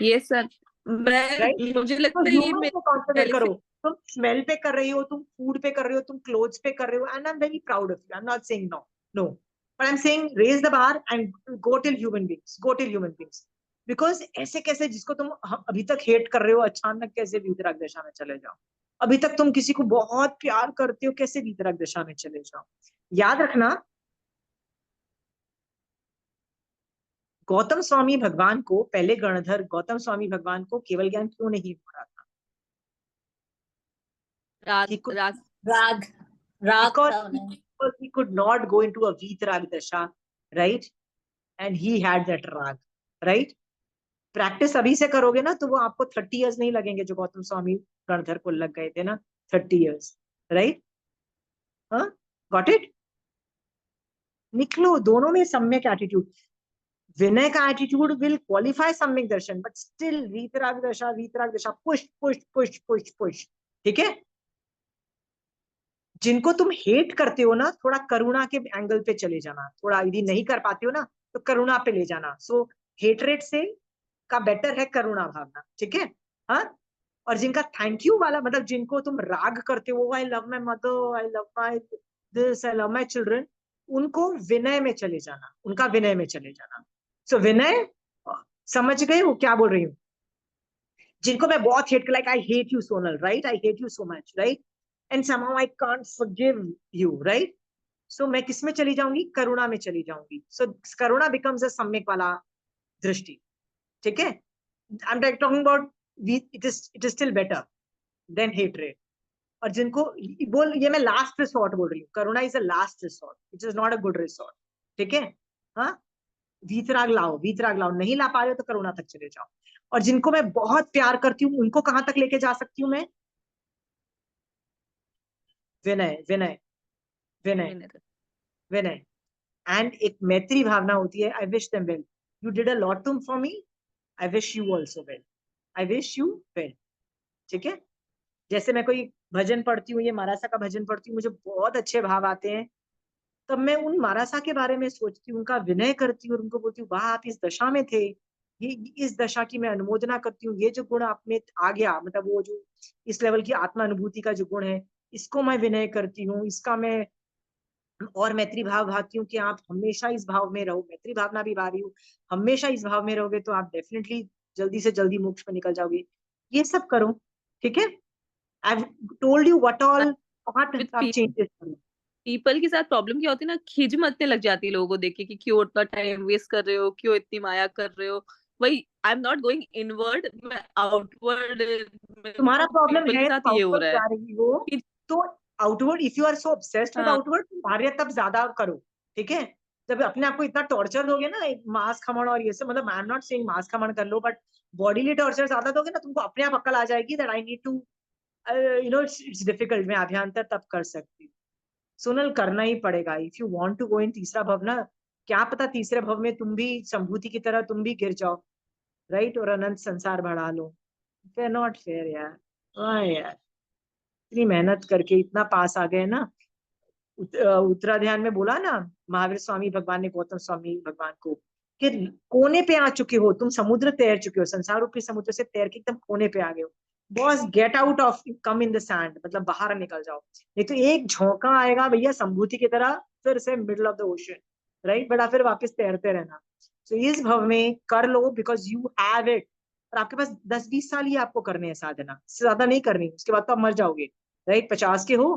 यस सर, राइट? मैं मुझे तो लगता है ये ह्यूमन मेरे पे कॉन्सेंट्रेट पहले से। करो। तुम स्मेल पे कर रही हो, तुम फूड पे कर रही हो, तुम क्लोथ्स पे कर रही हो, and I am very proud of you. I am not saying no, no, but I am saying raise the bar and go till human beings, go till human beings. Because ऐसे कैसे, जिसको तुम अभी तक हेट कर रहे हो, अचानक कैसे वीतराग दशा में चले जाओ? अभी तक तुम किसी को बहुत प्यार करते हो, कैसे वीतराग दशा में चले जाओ? याद रखना, गौतम स्वामी भगवान को, पहले गणधर गौतम स्वामी भगवान को केवल ज्ञान क्यों नहीं हो रहा था? रात He could, रात राग राग because था उन्हें। he could not go into a Vitrag dasha, right? And he had that rag, right? Practice अभी से करोगे ना, तो वो आपको 30 years नहीं लगेंगे, जो गौतम स्वामी गणधर को लग गए थे ना, 30 years. राइट? हाँ, गॉट इट? निकलो दोनों में सम्यक एटीट्यूड. विनय का एटीट्यूड विल क्वालिफाई सम्यक दर्शन, बट स्टिल वीतराग दशा, push push push push push. ठीक है? जिनको तुम हेट करते हो ना, थोड़ा करुणा के एंगल पे चले जाना. थोड़ा यदि नहीं कर पाते हो ना तो करुणा पे ले जाना. सो हेटरेट से का बेटर है करुणा भावना. ठीक है? हाँ. और जिनका थैंक यू वाला, मतलब जिनको तुम राग करते हो, I love my mother, I love my this, I love my children, उनको विनय में चले जाना. उनका विनय में चले जाना. सो विनय, समझ गए वो क्या बोल रही हूँ? जिनको मैं बहुत hate, like I hate you Sonal, right? I hate you so much, right? And somehow I can't forgive you, right? So मैं किस में चली जाऊंगी? करुणा में चली जाऊंगी. सो करुणा बिकम्स अ सम्यक वाला दृष्टि. ठीक है? I am talking about, it is still better than hatred. और जिनको बोल, ये मैं लास्ट रिसोर्ट बोल रही हूँ. Karuna is a last resort, it is not a good resort. ठीक है? हाँ. वीतराग लाओ, वीतराग लाओ. नहीं ला पा रहे हो तो करुणा तक चले जाओ. और जिनको मैं बहुत प्यार करती हूँ, उनको कहां तक लेके जा सकती हूँ मैं? विनय, विनय, विनय, विनय. विनय. एंड एक मैत्री भावना होती है. I wish them well. You did a lot to for me, I wish you also well. I wish you well. ठीक है? जैसे मैं कोई भजन पढ़ती हूँ, ये मारासा का भजन पढ़ती हूँ, मुझे बहुत अच्छे भाव आते हैं, तब मैं उन मारासा के बारे में सोचती हूँ, उनका विनय करती हूँ और उनको बोलती हूँ, वाह आप इस दशा में थे. ये इस दशा की मैं अनुमोदना करती हूँ. ये जो गुण आप में आ गया, मतलब वो जो इस लेवल की आत्मा अनुभूति का जो गुण है, इसको मैं विनय करती हूँ. इसका मैं और मैत्री भाव भाती हूँ कि आप हमेशा इस भाव में रहो. मैत्री भावना भी भा रही हूँ. हमेशा इस भाव में रहोगे तो आप डेफिनेटली जल्दी से जल्दी मोक्ष में निकल जाओगे. ये सब करो. ठीक है? I told you what all part with आप चेंजेस करो. पीपल के साथ प्रॉब्लम क्या होती है ना, खिज मचने लग जाती है लोगों को देख के कि क्यों इतना टाइम वेस्ट कर रहे हो, क्यों इतनी माया कर रहे हो. वही, आई एम नॉट गोइंग इनवर्ड, मैं आउटवर्ड. मेरे तुम्हारा को प्रॉब्लम पीपल के है, साथ तुम ये हो आउटवर्ड रहा है जा रही हो, कि तो outward, if you are so obsessed with हाँ, आउटवर्ड, बाहर तब ज्यादा करो. ठीक है? जब अपने आप को इतना टॉर्चर दोगे ना, एक मांस खमण और ये सब, मतलब आई एम नॉट सेइंग मांस खमण कर लो, बट बॉडीली टॉर्चर ज्यादा दोगे ना, तुमको अपने आप अक्ल आ जाएगी that I need to, you know, it's difficult. मैं अभ्यांतर तब कर सकती हूँ. सोनल, करना ही पड़ेगा if you want to go in तीसरा भव ना. क्या पता तीसरे भव में तुम भी संभूति की तरह तुम भी गिर जाओ, राइट? और अनंत संसार बढ़ा लो. फेयर, नॉट फेयर यार. वाह यार, इतनी मेहनत करके इतना पास आ गए ना. उत्तराध्याय में बोला ना महावीर स्वामी भगवान ने गौतम स्वामी भगवान को, कि कोने पे आ चुके हो तुम, समुद्र तैर चुके हो, संसार रूपी समुद्र से तैर के एकदम कोने पे आ गए हो. Boss, get out of, come in the sand, मतलब बाहर निकल जाओ. नहीं तो एक झोंका आएगा भैया संभूति की तरह, फिर से middle of the ocean, right? बड़ा फिर वापस तैरते रहना. तो इस भव में कर लो बिकॉज यू हैव इट. और आपके पास 10-20 साल ही आपको करने हैं साधना, ज्यादा नहीं करनी. उसके बाद तो आप मर जाओगे, राइट? 50 के हो,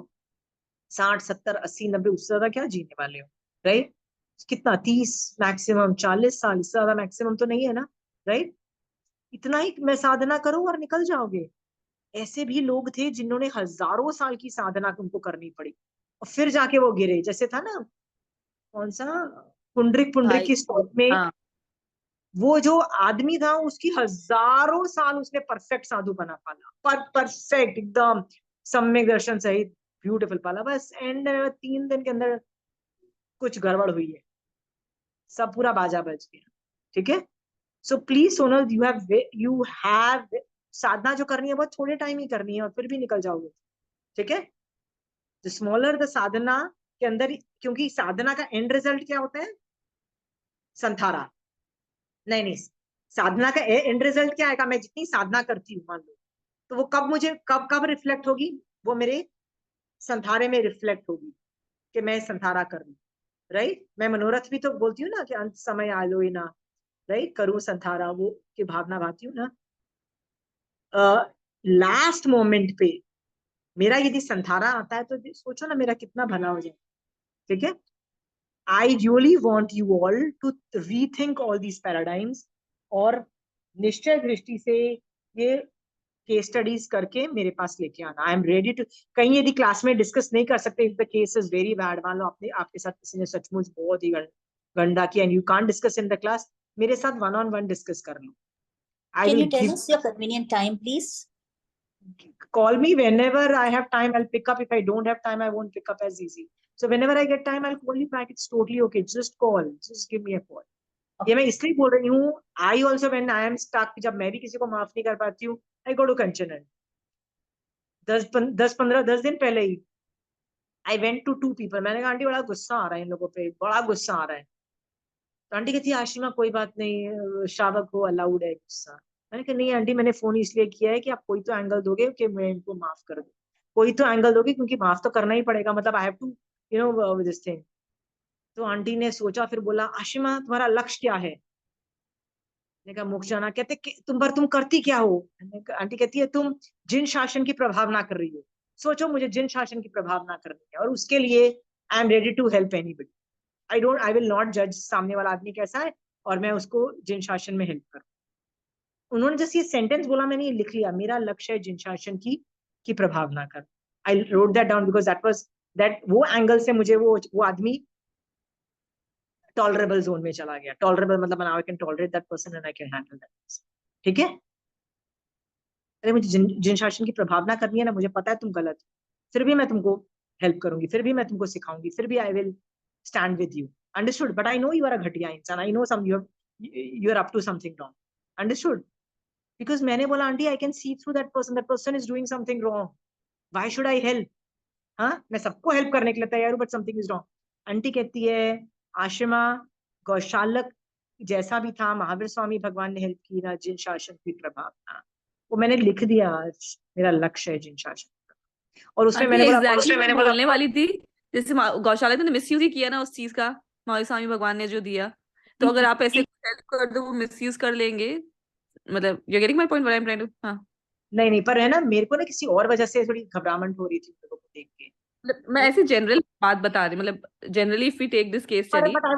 60, 70, 80, 90, उससे ज्यादा क्या जीने वाले हो, राइट? कितना, 30 मैक्सिमम, 40 साल, इससे ज्यादा मैक्सिमम तो नहीं है ना, राइट? इतना ही मैं साधना करो और निकल जाओगे. ऐसे भी लोग थे जिन्होंने हजारों साल की साधना उनको करनी पड़ी और फिर जाके वो गिरे. जैसे था ना, कौन सा, पुंडरिक, पुंडरिक भाई. की स्टोरी में, हाँ, वो जो आदमी था उसकी हजारों साल उसने परफेक्ट साधु बना पाला, परफेक्ट एकदम सम्यक दर्शन सहित ब्यूटीफुल पाला. बस एंड 3 दिन के अंदर कुछ गड़बड़ हुई है, सब पूरा बाजा बज गया. ठीक है? So please Sonal, you have sadhana जो करनी है बहुत थोड़े टाइम ही करनी है और फिर भी निकल जाओगे. ठीक है? द स्मॉलर द साधना के अंदर, क्योंकि साधना का एंड रिजल्ट क्या होता है? संथारा. नहीं नहीं, साधना का एंड रिजल्ट क्या आएगा? मैं जितनी साधना करती हूँ मान लो, तो वो कब मुझे कब कब रिफ्लेक्ट होगी? वो मेरे संथारे में रिफ्लेक्ट होगी कि मैं संथारा कर रही. राइट? मैं मनोरथ भी तो बोलती हूँ ना कि अंत समय आलो ना, राइट? करूँ संथारा, वो की भावना भाती हूँ ना. लास्ट मोमेंट पे मेरा यदि संथारा आता है तो सोचो ना मेरा कितना भला हो जाए. ठीक है? I really want you all to rethink all these paradigms और निश्चय दृष्टि से ये केस स्टडीज करके मेरे पास लेके आना. I am ready to. कहीं यदि क्लास में डिस्कस नहीं कर सकते, if the case is very bad, मान लो आपने, आपके साथ किसी ने सचमुच बहुत ही गंदा किया and you can't discuss in the class, मेरे साथ 1-on-1 डिस्कस कर लो. आई Can will you tell give. us your convenient time, please? Call me whenever I have time, I'll pick up. If I don't have time, I won't pick up as easy. So whenever I get time, I'll call you back. It's totally okay. Just call. Just give me a call. ये मैं इसलिए बोल रही हूँ, I also when I am stuck, जब मैं भी किसी को माफ नहीं कर पाती हूँ, I go to Kanchan. 10 दिन पहले ही I went to 2 people. मैंने कहा आंटी बड़ा गुस्सा आ रहा है इन लोगों पे, बड़ा गुस्सा आ रहा है. तो आंटी कहती है आशिमा कोई बात नहीं, श्रावक को अलाउड है गुस्सा. मैंने कहा नहीं आंटी, मैंने फोन इसलिए किया है कि आप कोई तो एंगल दोगे कि मैं इनको माफ कर दूं, कोई तो एंगल दोगे, क्योंकि माफ तो करना ही पड़ेगा, मतलब I have to this thing. तो आंटी ने सोचा, फिर बोला आशिमा तुम्हारा लक्ष्य क्या है. मैंने कहा मोक्ष जाना. कहते तुम करती क्या हो. आंटी कहती है तुम जिन शासन की प्रभाव ना कर रही हो. सोचो मुझे जिन शासन की प्रभाव ना करनी है, और उसके लिए I am ready to help anybody. I will not जज सामने वाला आदमी कैसा है, और मैं उसको जिन शासन में हेल्प करूँ. उन्होंने जैसे ये सेंटेंस बोला, मैंने ये लिख लिया, मेरा लक्ष्य है जिन शासन की प्रभाव ना कर. I wrote that down because that was that वो एंगल से मुझे वो आदमी टॉलरेबल जोन में चला गया. टॉलरेबल मतलब I can tolerate that person and I can handle that. ठीक है. अरे मुझे जिन शासन की प्रभाव ना करनी है ना, मुझे पता है तुम गलत हो, फिर भी मैं तुमको हेल्प करूंगी, फिर भी मैं तुमको सिखाऊंगी, फिर भी I will stand with you. Understood. But I know you are a घटिया इंसान. I know some you are up to something wrong. Understood. Because मैंने बोला aunty I can see through that person is doing something wrong. Why should I help. हाँ मैं सबको help करने के लिए तैयार हूँ, but something is wrong. Aunty कहती है आशिमा गौशालक जैसा भी था, महावीर स्वामी भगवान ने हेल्प की ना, जिन शासन की प्रभाव था. वो मैंने लिख दिया, मेरा लक्ष्य है जिन शासन. और उसमें आंटी मैंने बोला एग्जैक्टली मैं बोलने वाली थी, जैसे गौशाला ने मिसयूज ही किया ना उस चीज का, महावीर स्वामी भगवान ने जो दिया, तो अगर आप ऐसे हेल्प कर दो वो मिसयूज कर लेंगे. मतलब you getting my point what I am trying to. हाँ नहीं नहीं, पर है ना, मेरे को ना किसी और वजह से थोड़ी घबराहट हो रही थी लोगों को देख के. मतलब मैं ऐसी जनरल बात बता रही, मतलब generally if we take this case study. but I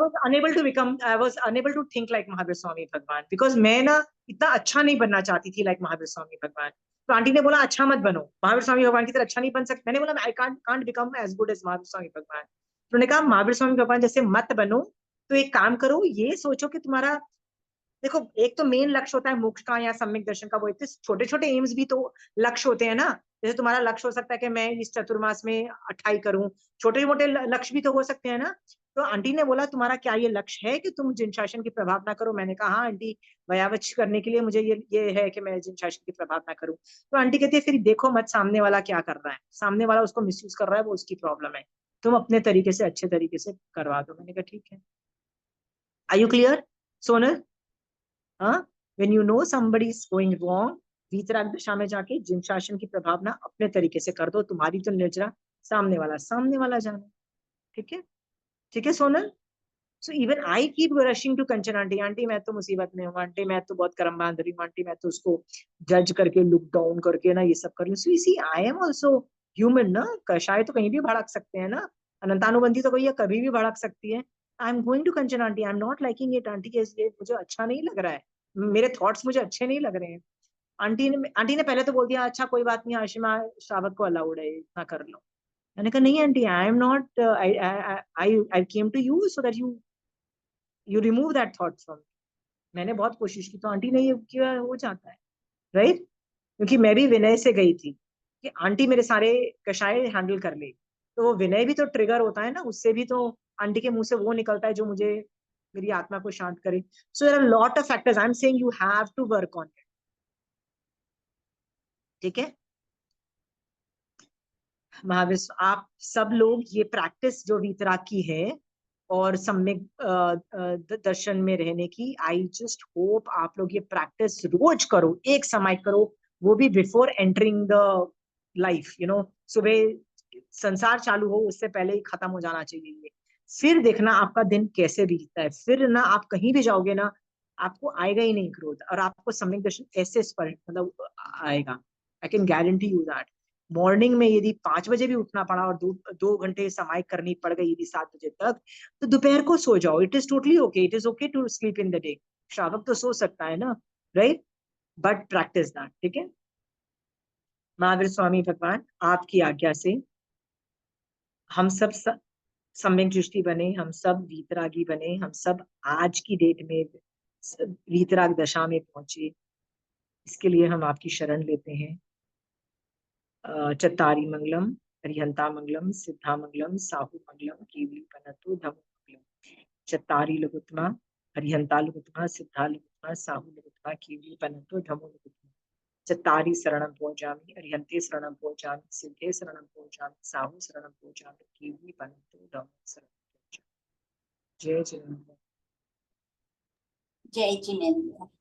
was unable to think like Mahavir Swami भगवान, because मैं ना इतना अच्छा नहीं बनना चाहती थी like महावीर स्वामी भगवान. तो आंटी ने बोला अच्छा मत बनो, महावीर स्वामी भगवान की तरह अच्छा नहीं बन सकते. मैंने बोला I can't become as good as Mahavir Swami भगवान. तो उन्होंने कहा महावीर स्वामी भगवान जैसे मत बनो, तो एक काम करो, ये सोचो कि तुम्हारा, देखो एक तो मेन लक्ष्य होता है मोक्ष का या सम्यक दर्शन का, वो इतने छोटे छोटे एम्स भी तो लक्ष्य होते हैं ना. जैसे तुम्हारा लक्ष्य हो सकता है कि मैं इस चतुर्मास में 28 करूं, छोटे मोटे लक्ष्य भी तो हो सकते हैं ना. तो आंटी ने बोला तुम्हारा क्या ये लक्ष्य है कि तुम जिन शासन की प्रभाव ना करो. मैंने कहा हाँ आंटी, वयावच करने के लिए मुझे ये है कि मैं जिन शासन की प्रभाव ना करूं. तो आंटी कहती है फिर देखो मत सामने वाला क्या कर रहा है, सामने वाला उसको मिसयूज कर रहा है, वो उसकी प्रॉब्लम है, तुम अपने तरीके से अच्छे तरीके से करवा दो. मैंने कहा ठीक है. Are you clear Sonal. हाँ. when you know somebody is going wrong, वीतराग दशा में जाके जिन शासन की प्रभावना अपने तरीके से कर दो, तुम्हारी तो निर्जरा, सामने वाला जाने. ठीक है. ठीक है Sonal. So even I keep rushing to Kanchan aunty. Aunty मैं तो मुसीबत में हूँ, आंटी मैं तो बहुत कर्म बांध रही हूँ, आंटी मैं तो उसको जज करके लुक डाउन करके ना ये सब कर रही हूँ. सो सी आई एम ऑल्सो ह्यूमन ना. कषाय तो कहीं भी भड़क सकते हैं ना, अनंतानुबंधी तो कोई कभी भी भड़क सकती है. I am going to Kanchan aunty, I am not liking it aunty. के मुझे अच्छा नहीं लग रहा है, मेरे थॉट्स मुझे अच्छे नहीं लग रहे हैं. आंटी ने पहले तो बोल दिया अच्छा कोई बात नहीं आशिमा, श्रावक को अलाउड है इतना कर लो. मैंने कहा नहीं aunty, I am not, I came to you so that you remove that thought from. मैंने बहुत कोशिश की, तो आंटी ने ये किया, हो जाता है राइट. क्योंकि मैं भी विनय से गई थी कि आंटी मेरे सारे कषाय हैंडल कर ले, तो वो विनय भी तो ट्रिगर होता है ना, उससे भी तो आंटी के मुंह से वो निकलता है जो मुझे मेरी आत्मा को शांत करे. So there are lot of factors. I am saying you have to work on it. ठीक है. महावीर आप सब लोग ये प्रैक्टिस जो वीतराग की है और सम्यक दर्शन में रहने की, आई जस्ट होप आप लोग ये प्रैक्टिस रोज करो, एक समय करो, वो भी बिफोर एंटरिंग द लाइफ. सुबह संसार चालू हो उससे पहले ही खत्म हो जाना चाहिए ये. फिर देखना आपका दिन कैसे बीतता है, फिर ना आप कहीं भी जाओगे ना, आपको आएगा ही नहीं क्रोध, और आपको सम्यक दर्शन ऐसे स्पष्ट मतलब आएगा. I can guarantee you that. Morning में यदि 5 बजे भी उठना पड़ा और 2 घंटे समाई करनी पड़ गई यदि 7 बजे तक, तो दोपहर को सो जाओ. It is totally okay. It is okay to sleep in the day. श्रावक तो सो सकता है ना, राइट. But practice that. ठीक है. महावीर स्वामी भगवान आपकी आज्ञा से हम सब सम्यक दृष्टि बने, हम सब वीतरागी बने, हम सब आज की डेट में वीतराग दशा में पहुंचे. इसके लिए हम आपकी शरण लेते हैं. चत्तारी मंगलम, हरिहंता मंगलम, सिद्धा मंगलम, साहू मंगलम, कीवली पनतु धम मंगलम। चत्तारी लघुत्तमा, हरिहंता लघुत्तमा, सिद्धा लघुत्तमा, साहू लघुत्तमा, कीवली पनतु धमो लघुत्तमा। चत्तारी शरणं भोजामि, हरिहंते शरणं भोजामि, सिद्धे शरणं भोजामि, साहू शरणं भोजामि, कीवली पनतु धमो शरणं भोजामि। जय जिनेन्द्र। जय जिनेन्द्र।